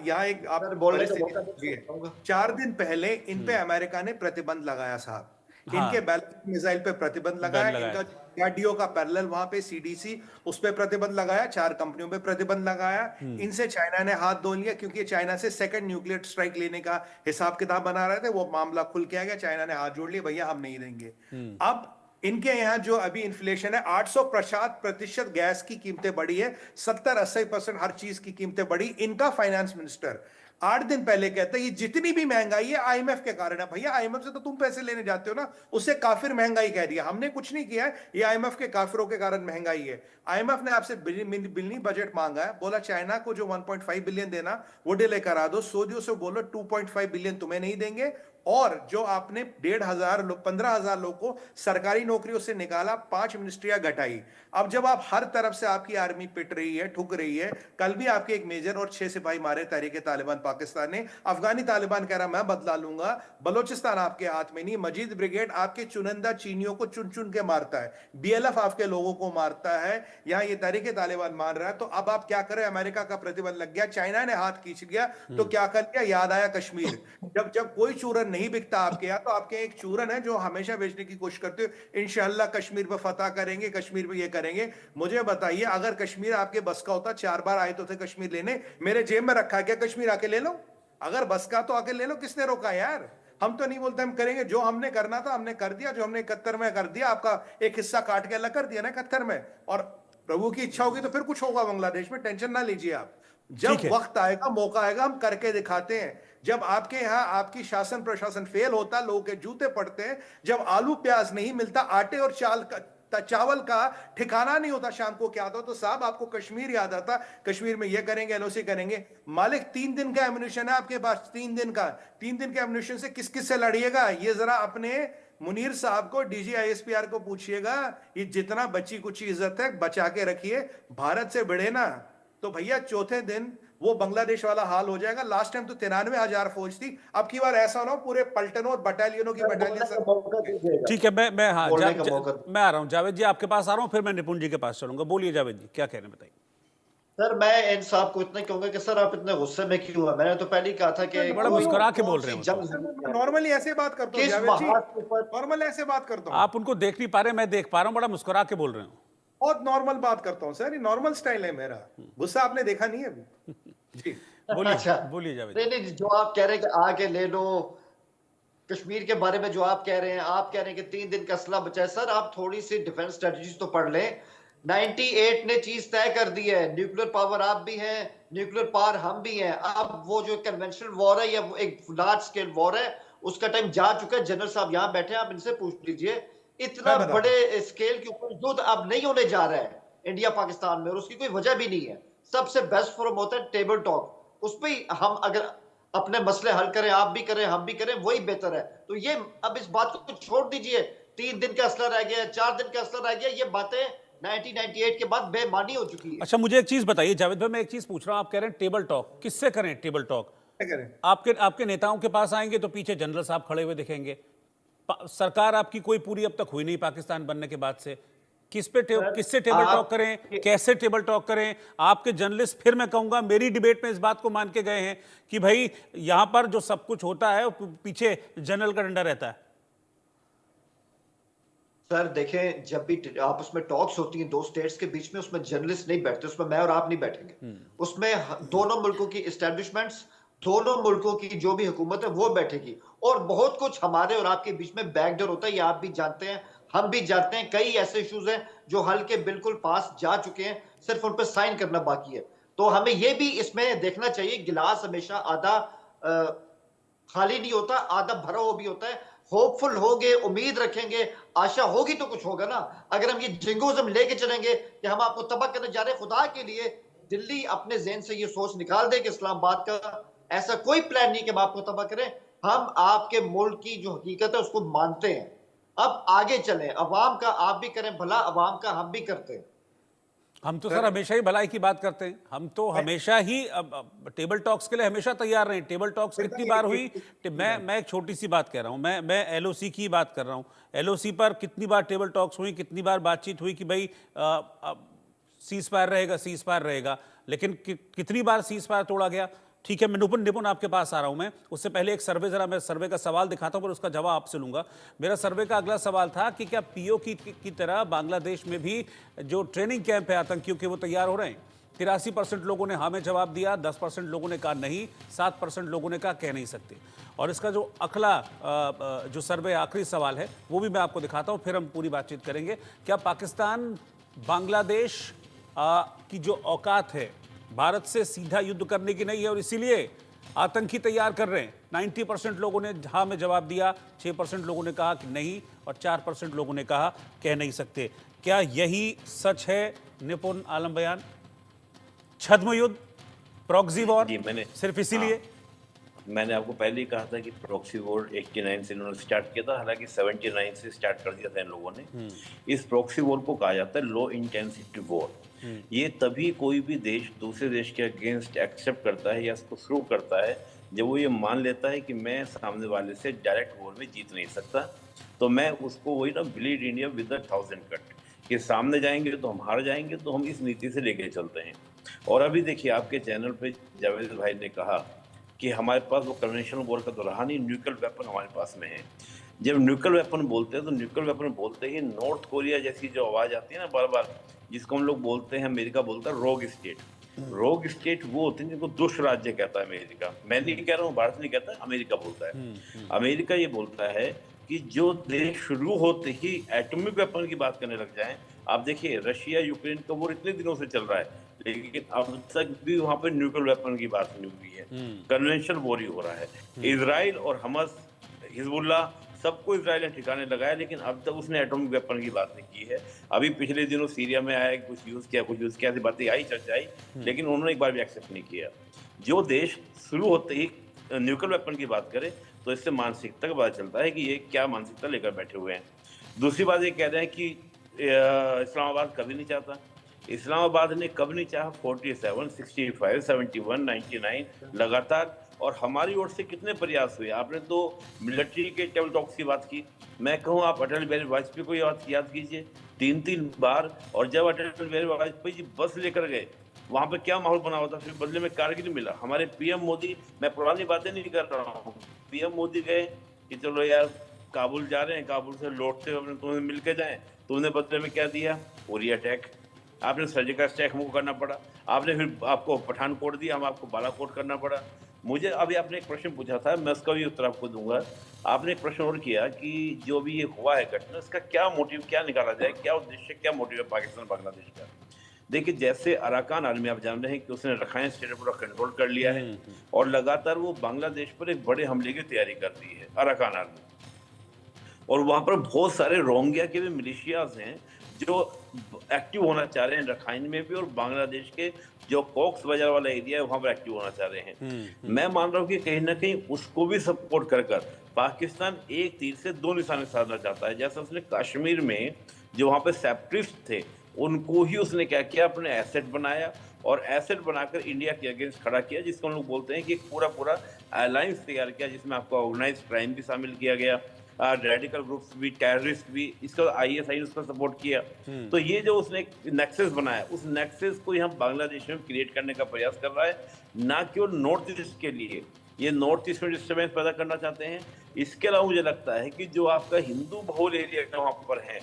यहाँ एक आप बोल रहे थे 4 दिन पहले इन पे अमेरिका ने प्रतिबंध लगाया साहब। इनके बैलिस्टिक मिसाइल पे प्रतिबंध लगाया, इनका डीआरडीओ का पैरेलल वहां पे सीडीसी उस पे प्रतिबंध लगाया, 4 कंपनियों पे प्रतिबंध लगाया। इनसे चाइना ने हाथ धो लिया क्योंकि चाइना से सेकंड न्यूक्लियर स्ट्राइक लेने का हिसाब किताब बना रहे थे। वो मामला खुल के आ गया, चाइना ने हाथ जोड़ लिया, भैया हम नहीं देंगे। अब इनके यहाँ जो अभी इन्फ्लेशन है 800% गैस की कीमतें बढ़ी है, 70-80% हर चीज की कीमतें बढ़ी। इनका फाइनेंस मिनिस्टर 8 दिन पहले कहते हैं ये जितनी भी महंगाई है आईएमएफ के कारण है। भैया आईएमएफ से तो तुम पैसे लेने जाते हो ना, उससे काफिर महंगाई कह दिया, हमने कुछ नहीं किया है, ये आईएमएफ के काफिरों के कारण महंगाई है। आईएमएफ ने आपसे बिलियन बजट मांगा है, बोला चाइना को जो 1.5 बिलियन देना वो डिले करा दो। सऊदियों से बोलो 2.5 बिलियन तुम्हें नहीं देंगे, और जो आपने 15,000 लोग को सरकारी नौकरियों से निकाला, 5 मिनिस्ट्रियां घटाई। अब जब आप हर तरफ से आपकी आर्मी पिट रही है, ठुक रही है, कल भी आपके एक मेजर और 6 सिपाही मारे तहरीके तालिबान पाकिस्तान ने। अफगानी तालिबान कह रहा मैं बदला लूंगा। बलोचिस्तान आपके हाथ में नहीं, मजीद ब्रिगेड आपके चुनिंदा चीनियों को चुन चुन के मारता है, बीएलएफ आपके लोगों को मारता है, यहां ये तहरीके तालिबान मार रहा है। तो अब आप क्या करें, अमेरिका का प्रतिबंध लग गया, चाइना ने हाथ खींच लिया, तो क्या कर लिया, याद आया कश्मीर। जब कोई चूरन नहीं बिकता आपके यहाँ, तो आपके एक चूरन है जो हमेशा बेचने की कोशिश करते हो, इंशाअल्लाह कश्मीर पे फतह करेंगे, कश्मीर पे ये करेंगे। मुझे बताइए, अगर कश्मीर आपके बस का होता, 4 बार आए तो थे कश्मीर लेने, मेरे जेब में रखा है क्या कश्मीर आके ले लो? अगर बस का तो आके ले लो, किसने रोका यार? हम तो नहीं बोलते हम करेंगे, जो हमने करना था हमने कर दिया, जो हमने 71 में कर दिया, आपका एक हिस्सा काट के अलग कर दिया ना 71 में। और प्रभु की इच्छा होगी तो फिर कुछ होगा बांग्लादेश में, टेंशन ना लीजिए आप। जब वक्त आएगा, मौका आएगा, हम करके दिखाते हैं। जब आपके यहाँ आपकी शासन प्रशासन फेल होता, लोगों के जूते पड़ते हैं, जब आलू प्याज नहीं मिलता, आटे और चावल का ठिकाना नहीं होता, शाम को क्या आता, तो साहब आपको कश्मीर याद आता, कश्मीर में ये करेंगे, एलओसी करेंगे। मालिक 3 दिन का एम्युनिशन है आपके पास, 3 दिन के एम्युनिशन से किस किस से लड़िएगा? ये जरा अपने मुनीर साहब को, डीजी आईएसपीआर को पूछिएगा, ये जितना बची कुछ इज्जत है बचा के रखिए, भारत से भिड़े ना तो भैया चौथे दिन वो बांग्लादेश वाला हाल हो जाएगा। लास्ट टाइम तो 93,000 फौज थी, अब की बार ऐसा ना हो पूरे पल्टनों और बटालियनों की बटालियन। ठीक है, मैं आ रहा हूँ जावेद जी, आपके पास आ रहा हूँ, फिर मैं निपुण जी के पास चलूंगा। बोलिए जावेद जी, क्या कहना बताइए। सर मैं इन साहब को इतना कहूंगा कि सर आप इतने गुस्से में क्यों है? मैंने तो पहले ही कहा था कि बड़ा मुस्कुरा के बोल रहे हैं, नॉर्मली ऐसे बात करता हूं जावेद जी, नॉर्मल ऐसे बात करता हूं। आप उनको देख नहीं पा रहे, मैं देख पा रहा हूँ, बड़ा मुस्कुरा के बोल रहे हूँ। बहुत नॉर्मल बात करता हूं सर, ये नॉर्मल स्टाइल है मेरा, गुस्सा आपने देखा नहीं है अभी जी। बोलिए अच्छा, बोलिए जावेद। नहीं नहीं, जो आप कह रहे हैं कि आके ले लो, कश्मीर के बारे में जो आप कह रहे हैं, आप कह रहे हैं कि 3 दिन का असला बचा है। सर आप थोड़ी सी डिफेंस स्ट्रेटजीज तो पढ़ लें। 98 ने चीज तय कर दी है, न्यूक्लियर पावर आप भी हैं, न्यूक्लियर पावर हम भी हैं। अब वो जो कन्वेंशनल वॉर है या वो एक लार्ज स्केल वॉर है, उसका टाइम जा चुका है। जनरल साहब यहाँ बैठे हैं, आप इनसे पूछ लीजिए। इतना मैं बताता हूँ। बड़े स्केल के ऊपर युद्ध अब नहीं होने जा रहा है इंडिया पाकिस्तान में, और उसकी कोई वजह भी नहीं है। सबसे बेस्ट फोरम होता है टेबल टॉक, उस पर हम अगर अपने मसले हल करें, आप भी करें हम भी करें, वही बेहतर है। तो ये अब इस बात को छोड़ दीजिए, 3 दिन का असला रह गया, 4 दिन का असला रह गया, ये बातें 1998 के बाद बेमानी हो चुकी है। अच्छा मुझे एक चीज बताइए जावेद भाई, मैं एक चीज पूछ रहा हूं, आप कह रहे हैं टेबल टॉक, किससे करें टेबल टॉक? क्या करें? आपके आपके नेताओं के पास आएंगे तो पीछे जनरल साहब खड़े हुए दिखेंगे। सरकार आपकी कोई पूरी अब तक हुई नहीं पाकिस्तान बनने के बाद से। सर, किससे टेबल टॉक करें, कैसे टेबल टॉक करें? आपके जर्नलिस्ट, फिर मैं कहूंगा, मेरी डिबेट में इस बात को मान के गए हैं कि भाई यहां पर जो सब कुछ होता है पीछे जनरल का डंडा रहता है। सर देखें, जब भी आपस में टॉक्स होती हैं दो स्टेट्स के बीच में, उसमें जर्नलिस्ट नहीं बैठते, उसमें मैं और आप नहीं बैठेंगे। उसमें दोनों मुल्कों की एस्टेब्लिशमेंट्स, दोनों मुल्कों की जो भी हुकूमत है वो बैठेगी, और बहुत कुछ हमारे और आपके बीच में बैकडोर होता है, ये आप भी जानते हैं, हम भी जानते हैं। कई ऐसे इश्यूज हैं जो हल के बिल्कुल पास जा चुके हैं, सिर्फ उन पर साइन करना बाकी है। तो हमें ये भी इसमें देखना चाहिए, गिलास हमेशा आधा खाली नहीं होता, आधा भरा हुआ भी होता है। होपफुल होगे, उम्मीद रखेंगे, आशा होगी तो कुछ होगा ना। अगर हम ये जिंगोज़म लेके चलेंगे कि हम आपको तबाह करने जा रहे हैं, खुदा के लिए दिल्ली अपने ज़हन से ये सोच निकाल दे कि इस्लामाबाद का ऐसा कोई प्लान नहीं कि हम आपको तबाह करें। हम आपके मुल्क की जो हकीकत है उसको मानते हैं। अब आगे चलें, अवाम का आप भी करें भला, अवाम का हम भी करते हैं। हम तो सर हमेशा ही भलाई की बात करते हैं, हम तो हमेशा ही टेबल टॉक्स के लिए हमेशा तैयार रहे। टेबल टॉक्स कितनी बार हुई? मैं एक छोटी सी बात कह रहा हूं, मैं एलओसी की बात कर रहा हूं। एलओसी पर कितनी बार टेबल टॉक्स हुई, कितनी बार बातचीत हुई कि भाई सीज फायर रहेगा, सीज फायर रहेगा, लेकिन कितनी बार सीज फायर तोड़ा गया? ठीक है, मैं निपुण आपके पास आ रहा हूं। मैं उससे पहले एक सर्वे, जरा मैं सर्वे का सवाल दिखाता हूं, पर उसका जवाब आपसे लूंगा। मेरा सर्वे का अगला सवाल था कि क्या पीओ की तरह बांग्लादेश में भी जो ट्रेनिंग कैंप है आतंकियों के, वो तैयार हो रहे हैं? 83% लोगों ने हाँ में जवाब दिया, 10% लोगों ने कहा नहीं, 7% लोगों ने कहा कह नहीं सकते। और इसका जो अगला जो सर्वे आखिरी सवाल है वो भी मैं आपको दिखाता हूं, फिर हम पूरी बातचीत करेंगे। क्या पाकिस्तान बांग्लादेश की जो औकात है भारत से सीधा युद्ध करने की नहीं है, और इसीलिए आतंकी तैयार कर रहे हैं? 90% लोगों ने हाँ में जवाब दिया, 6% लोगों ने कहा कि नहीं, और 4% लोगों ने कहा कह नहीं सकते। क्या यही सच है निपुण आलम बयान? छद्म युद्ध, प्रॉक्सी वॉर, सिर्फ इसीलिए? मैंने आपको पहले ही कहा था कि प्रॉक्सी वॉर 89 से इन्होंने स्टार्ट किया था, हालांकि 79 से स्टार्ट कर दिया था इन लोगों ने। इस प्रॉक्सी वॉर को कहा जाता है लो इंटेंसिटी वॉर। ये तभी कोई भी देश दूसरे देश के अगेंस्ट एक्सेप्ट करता है या इसको शुरू करता है जब वो ये मान लेता है कि मैं सामने वाले से डायरेक्ट वॉर में जीत नहीं सकता, तो मैं उसको वही ना, ब्लीड इंडिया विद 1000 कट, कि सामने जाएंगे तो हम हार जाएंगे, तो हम इस नीति से लेके चलते हैं। और अभी देखिए आपके चैनल पे जावेद भाई ने कहा कि हमारे पास वो कन्वेंशनल वॉर का तो रहा नहीं, न्यूक्लियर वेपन हमारे पास में है। जब न्यूक्लियर वेपन बोलते हैं तो न्यूक्लियर वेपन बोलते ही नॉर्थ कोरिया जैसी जो आवाज आती है ना बार बार, जिसको हम लोग बोलते हैं, अमेरिका बोलता है रोग स्टेट। रोग स्टेट वो होते हैं जिनको दुष्ट राज्य कहता है अमेरिका। मैं नहीं कह रहा हूँ, भारत नहीं कहता, अमेरिका बोलता है। अमेरिका ये बोलता है कि जो देश शुरू होते ही एटॉमिक वेपन की बात करने लग जाएं। आप देखिए रशिया यूक्रेन का वॉर इतने दिनों से चल रहा है, लेकिन अब तक भी वहां पर न्यूक्लियर वेपन की बात नहीं हुई है, कन्वेंशनल वॉर ही हो रहा है। इजराइल और हमास, हिजबुल्ला, सबको इजराइल ने ठिकाने लगाया, लेकिन अब तक उसने एटॉमिक वेपन की बात नहीं की है। अभी पिछले दिनों सीरिया में आया, कुछ यूज किया, ऐसी बातें आई, चर्चा आई, लेकिन उन्होंने एक बार भी एक्सेप्ट नहीं किया। जो देश शुरू होते ही न्यूक्लियर वेपन की बात करे तो इससे मानसिकता का पता चलता है कि ये क्या मानसिकता लेकर बैठे हुए हैं। दूसरी बात ये कह रहे हैं कि इस्लामाबाद कभी नहीं चाहता। इस्लामाबाद ने कब नहीं चाहा? 47, 65, 71, 99 लगातार। और हमारी ओर से कितने प्रयास हुए? आपने तो मिलिट्री के टेबल टॉक्स की बात की, मैं कहूँ आप अटल बिहारी वाजपेयी को याद कीजिए, 3 बार। और जब अटल बिहारी वाजपेयी जी बस लेकर गए, वहां पे क्या माहौल बना हुआ था, फिर बदले में कारगिल मिला। हमारे पीएम मोदी, मैं पुरानी बातें नहीं कर रहा हूँ, पीएम मोदी गए कि चलो यार काबुल जा रहे हैं, काबुल से लौटते हुए तुम्हें मिल के जाए, तुमने बदले में क्या दिया? उरी अटैक। आपने सर्जिकल स्ट्राइक हमको करना पड़ा। आपने फिर आपको पठानकोट दिया, हम आपको बालाकोट करना पड़ा। मुझे अभी आपने एक प्रश्न पूछा था, मैं उसका भी उत्तर आपको दूंगा। आपने एक प्रश्न और किया कि जो भी ये हुआ है घटना, इसका क्या मोटिव, क्या निकाला जाए, क्या उद्देश्य, क्या मोटिव है पाकिस्तान बांग्लादेश का। देखिए, जैसे अराकान आर्मी आप जान रहे हैं कि उसने रखाइन स्टेट पूरा कंट्रोल कर लिया है और लगातार वो बांग्लादेश पर एक बड़े हमले की तैयारी कर रही है अराकान आर्मी। और वहां पर बहुत सारे रोहिंग्या के भी मिलिशियाज हैं जो एक्टिव होना चाह रहे हैं रखाइन में भी, और बांग्लादेश के जो कॉक्स बाजार वाला एरिया है वहां पर एक्टिव होना चाह रहे हैं। मैं मान रहा हूँ कि कहीं ना कहीं उसको भी सपोर्ट कर कर पाकिस्तान एक तीर से दो निशाने साधना चाहता है। जैसे उसने कश्मीर में जो वहां पे सेपरेटिस्ट थे उनको ही उसने क्या किया, अपने एसेट बनाया और एसेट बनाकर इंडिया के अगेंस्ट खड़ा किया, जिसको हम लोग बोलते हैं कि एक पूरा पूरा अलायंस तैयार किया, जिसमें आपका ऑर्गेनाइज क्राइम भी शामिल किया गया, रेडिकल ग्रुप्स भी, टेररिस्ट भी, इसका आईएसआई ने उसका सपोर्ट किया। तो ये जो उसने एक नेक्सस बनाया, उस नेक्सस को यहाँ बांग्लादेश में क्रिएट करने का प्रयास कर रहा है, ना केवल नॉर्थ ईस्ट के लिए। ये नॉर्थ ईस्ट में डिस्टर्बेंस पैदा करना चाहते हैं। इसके अलावा मुझे लगता है कि जो आपका हिंदू बहुल एरिया वहां पर है,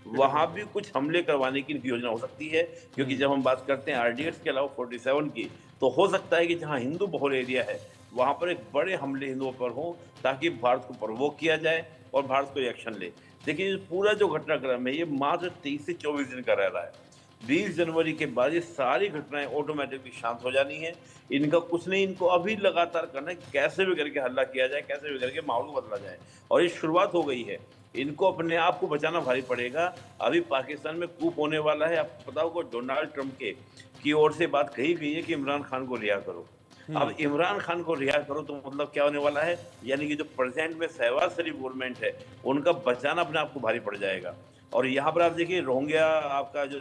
वहां भी कुछ हमले करवाने की योजना हो सकती है, क्योंकि जब हम बात करते हैं आरडीएक्स के अलावा 47 की, तो हो सकता है कि जहां हिंदू बहुल एरिया है वहां पर एक बड़े हमले हिंदुओं पर हो, ताकि भारत को प्रवोक किया जाए और भारत को एक्शन ले। देखिए, पूरा जो घटनाक्रम है ये मात्र 23 से 24 दिन का रह रहा है। 20 जनवरी के बाद ये सारी घटनाएं ऑटोमेटिकली शांत हो जानी है। इनका कुछ नहीं, इनको अभी लगातार करना है कि कैसे भी करके हल्ला किया जाए, कैसे भी करके माहौल को बदला जाए, और ये शुरुआत हो गई है। इनको अपने आप को बचाना भारी पड़ेगा। अभी पाकिस्तान में कूप होने वाला है। आपको पता होगा डोनाल्ड ट्रंप की ओर से बात कही गई है कि इमरान खान को रिहा करो। अब इमरान खान को रिहा करो तो मतलब क्या होने वाला है, यानी कि जो प्रेजेंट में शहबाज शरीफ गवर्नमेंट है उनका बचाना अपने आप को भारी पड़ जाएगा। और यहाँ पर आप देखिए, रोहिंग्या आपका जो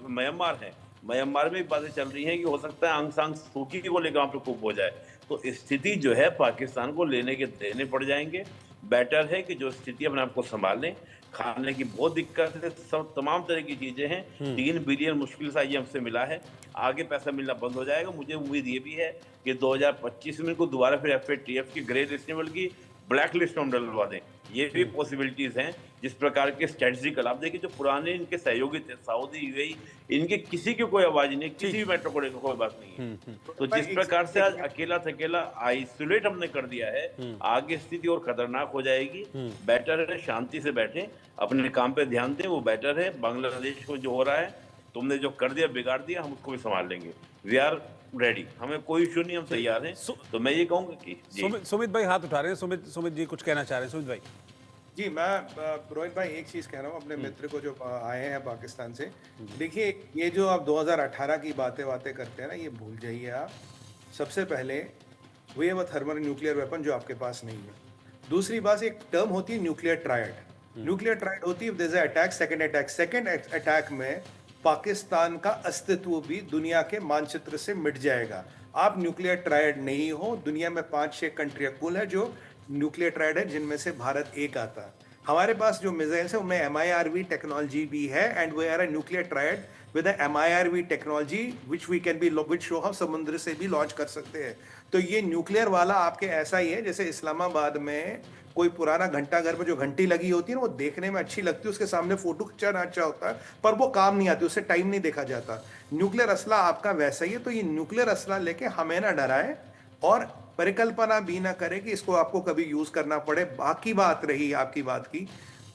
म्यांमार है, म्यांमार में बातें चल रही हैं कि हो सकता है आंग सान सूची को लेकर वहाँ पे कूप हो जाए। तो स्थिति जो है पाकिस्तान को लेने के देने पड़ जाएंगे। बेटर है कि जो स्थिति अपने आप को संभाल लें। खाने की बहुत दिक्कत है, सब तमाम तरह की चीजें हैं। 3 बिलियन मुश्किल से आईएमएफ से मिला है, आगे पैसा मिलना बंद हो जाएगा। मुझे उम्मीद ये भी है कि 2025 में इनको दोबारा फिर एफएटीएफ की ग्रे लिस्ट में बल्कि ब्लैक लिस्ट में डलवा दें। ये भी पॉसिबिलिटीज हैं। जिस प्रकार के स्ट्रेटजिकल, आप देखिए जो पुराने इनके सहयोगी थे सऊदी यूएई, इनके किसी की कोई आवाज नहीं, किसी भी मेट्रो को लेकर कोई बात नहीं है। तो जिस प्रकार से आज अकेला थकेला आइसोलेट हमने कर दिया है, आगे स्थिति और खतरनाक हो जाएगी। बेटर है शांति से बैठे, अपने काम पे ध्यान दें, वो बेटर है। बांग्लादेश को जो हो रहा है, तुमने जो कर दिया, बिगाड़ दिया, हम उसको भी संभाल लेंगे। वी आर रेडी, हमें कोई इशू नहीं, हम तैयार हैं। तो मैं ये कहूंगा कि सुमित भाई हाथ उठा रहे हैं। सुमित जी कुछ कहना चाह रहे हैं। सुमित भाई जी, मैं रोहित भाई एक चीज कह रहा हूँ अपने मित्र को जो आए हैं पाकिस्तान से। देखिए, ये जो आप 2018 की बातें करते हैं ना, ये भूल जाइए आप। सबसे पहले we have a thermal nuclear weapon जो आपके पास नहीं है। दूसरी बात, एक टर्म होती है न्यूक्लियर ट्रायड। न्यूक्लियर ट्रायड होती है there is attack, second attack. Second attack में पाकिस्तान का अस्तित्व भी दुनिया के मानचित्र से मिट जाएगा। आप न्यूक्लियर ट्रायड नहीं हो। दुनिया में 5-6 कंट्रियां कुल है जो न्यूक्लियर ट्रायड है, जिनमें से भारत एक आता है। हमारे पास जो मिसाइल्स है उनमें MIRV टेक्नोलॉजी भी है, and we are a nuclear triad with MIRV technology which we can be which show हम समुद्र से भी लॉन्च कर सकते हैं। तो ये न्यूक्लियर वाला आपके ऐसा ही है जैसे इस्लामाबाद में कोई पुराना घंटा घर में जो घंटी लगी होती है ना, वो देखने में अच्छी लगती है, उसके सामने फोटो खिंचाना अच्छा होता है, पर वो काम नहीं आती, उससे टाइम नहीं देखा जाता। न्यूक्लियर असला आपका वैसा ही है। तो ये न्यूक्लियर असला लेके हमें ना डराए और परिकल्पना भी ना करे कि इसको आपको कभी यूज करना पड़े। बाकी बात रही आपकी बात की,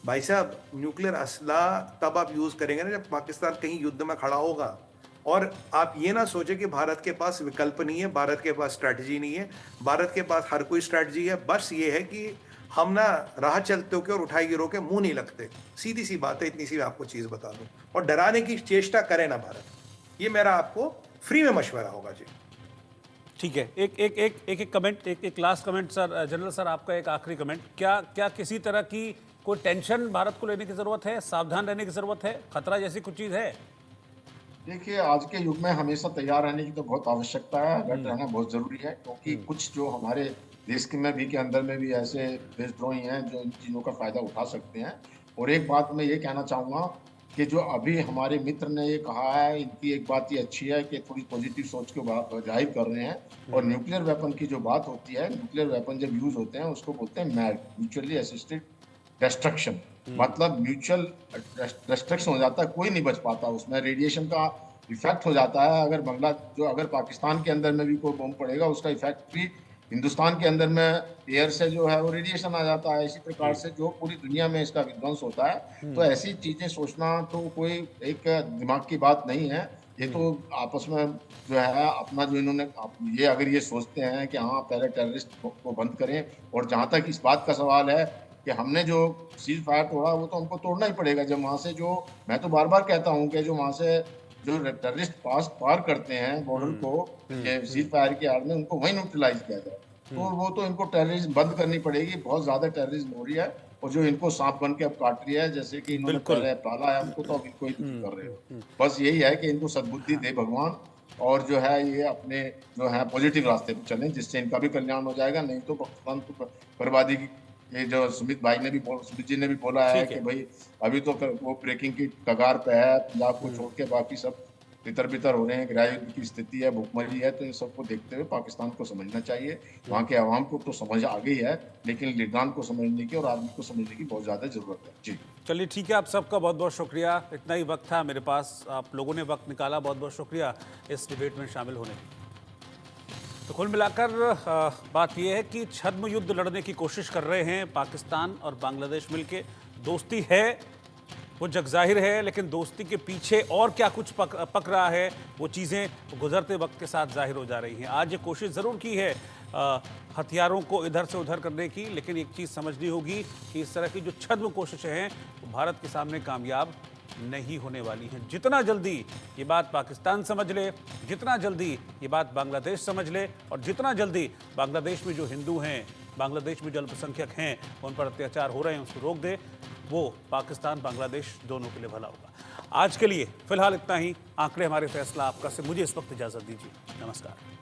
भाई साहब, न्यूक्लियर असला तब आप यूज करेंगे ना जब पाकिस्तान कहीं युद्ध में खड़ा होगा। और आप ये ना सोचे कि भारत के पास विकल्प नहीं है, भारत के पास स्ट्रैटेजी नहीं है। भारत के पास हर कोई स्ट्रैटेजी है, बस ये है कि हम ना राह चलते होके और उठाई गिरो के मुंह नहीं लगते। सीधी सी बात है, इतनी सी आपको चीज बता दूं। और डराने की चेष्टा करे ना भारत। ये मेरा आपको फ्री में मशवरा होगा जी। ठीक है, एक कमेंट, एक last comment sir. General sir, आपका एक आखिरी कमेंट। क्या किसी तरह की कोई टेंशन भारत को लेने की जरूरत है, सावधान रहने की जरूरत है, खतरा जैसी कुछ चीज है? देखिए, आज के युग में हमेशा तैयार रहने की तो बहुत आवश्यकता है, अलर्ट रहना बहुत जरूरी है, क्योंकि कुछ जो हमारे देश के में भी के अंदर में भी ऐसे देशद्रोही हैं जो इन चीज़ों का फायदा उठा सकते हैं। और एक बात मैं ये कहना चाहूँगा कि जो अभी हमारे मित्र ने ये कहा है, इनकी एक बात ये अच्छी है कि थोड़ी पॉजिटिव सोच के जाहिर कर रहे हैं। और न्यूक्लियर वेपन की जो बात होती है, न्यूक्लियर वेपन जब यूज होते हैं उसको बोलते हैं मैड, म्यूचुअली असिस्टेड डिस्ट्रक्शन। मतलब म्यूचुअल डिस्ट्रक्शन हो जाता है, कोई नहीं बच पाता उसमें। रेडिएशन का इफेक्ट हो जाता है। अगर पाकिस्तान के अंदर में भी कोई बम पड़ेगा, उसका इफेक्ट भी हिंदुस्तान के अंदर में एयर से जो है वो रेडिएशन आ जाता है। इसी प्रकार से जो पूरी दुनिया में इसका विध्वंस होता है। तो ऐसी चीजें सोचना तो कोई एक दिमाग की बात नहीं है। ये तो आपस में जो है अपना जो इन्होंने ये अगर ये सोचते हैं कि हाँ पहले टेररिस्ट को बंद करें, और जहां तक इस बात का सवाल है कि हमने जो सीज फायर तोड़ा वो तो हमको तोड़ना ही पड़ेगा। जब वहां से जो, मैं तो बार बार कहता हूँ कि जो वहां से जो टेररिस्ट पार करते हैं बॉर्डर को, ये सीज फायर की आड़ में, उनको वहीं न्यूट्रलाइज किया जाए। तो वो तो इनको टेररिज्म बंद करनी पड़ेगी। बहुत ज्यादा टेररिज्म हो रही है, और जो इनको सांप बन के अब काट रही है, जैसे कि इन्होंने बिल्कुल। पहले पाला है हमको, तो अब इनको ही दुखी कर रहे हो। बस यही है कि इनको सद्बुद्धि दे भगवान, और जो है ये अपने जो है पॉजिटिव रास्ते पर चलें, जिससे इनका भी कल्याण हो जाएगा। नहीं तो पाकिस्तान तो बर्बादी की, ये जो सुमित जी ने भी बोला है ठीक कि है। भाई अभी तो वो ब्रेकिंग की कगार पे है, पंजाब को छोड़ के बाकी सब तितर बितर हो रहे हैं। गृह युद्ध की स्थिति है, भूखमरी है। तो इन सबको देखते हुए पाकिस्तान को समझना चाहिए। वहाँ के आवाम को तो समझ आ गई है, लेकिन लीडरान को समझने की और आर्मी को समझने की बहुत ज्यादा जरूरत है। जी चलिए ठीक है, आप सबका बहुत बहुत शुक्रिया। इतना ही वक्त था मेरे पास, आप लोगों ने वक्त निकाला, बहुत बहुत शुक्रिया इस डिबेट में शामिल होने की। तो कुल मिलाकर बात यह है कि छद्म युद्ध लड़ने की कोशिश कर रहे हैं पाकिस्तान और बांग्लादेश मिलके। दोस्ती है वो जग जाहिर है, लेकिन दोस्ती के पीछे और क्या कुछ पक रहा है, वो चीज़ें गुजरते वक्त के साथ जाहिर हो जा रही हैं। आज ये कोशिश ज़रूर की है हथियारों को इधर से उधर करने की, लेकिन एक चीज़ समझनी होगी कि इस तरह की जो छद्म कोशिशें हैं वो भारत के सामने कामयाब नहीं होने वाली हैं। जितना जल्दी ये बात पाकिस्तान समझ ले, जितना जल्दी ये बात बांग्लादेश समझ ले, और जितना जल्दी बांग्लादेश में जो हिंदू हैं, बांग्लादेश में जो अल्पसंख्यक हैं, उन पर अत्याचार हो रहे हैं, उसको रोक दे, वो पाकिस्तान बांग्लादेश दोनों के लिए भला होगा। आज के लिए फिलहाल इतना ही। आंकड़े हमारे फैसला आपका से मुझे इस वक्त इजाज़त दीजिए। नमस्कार।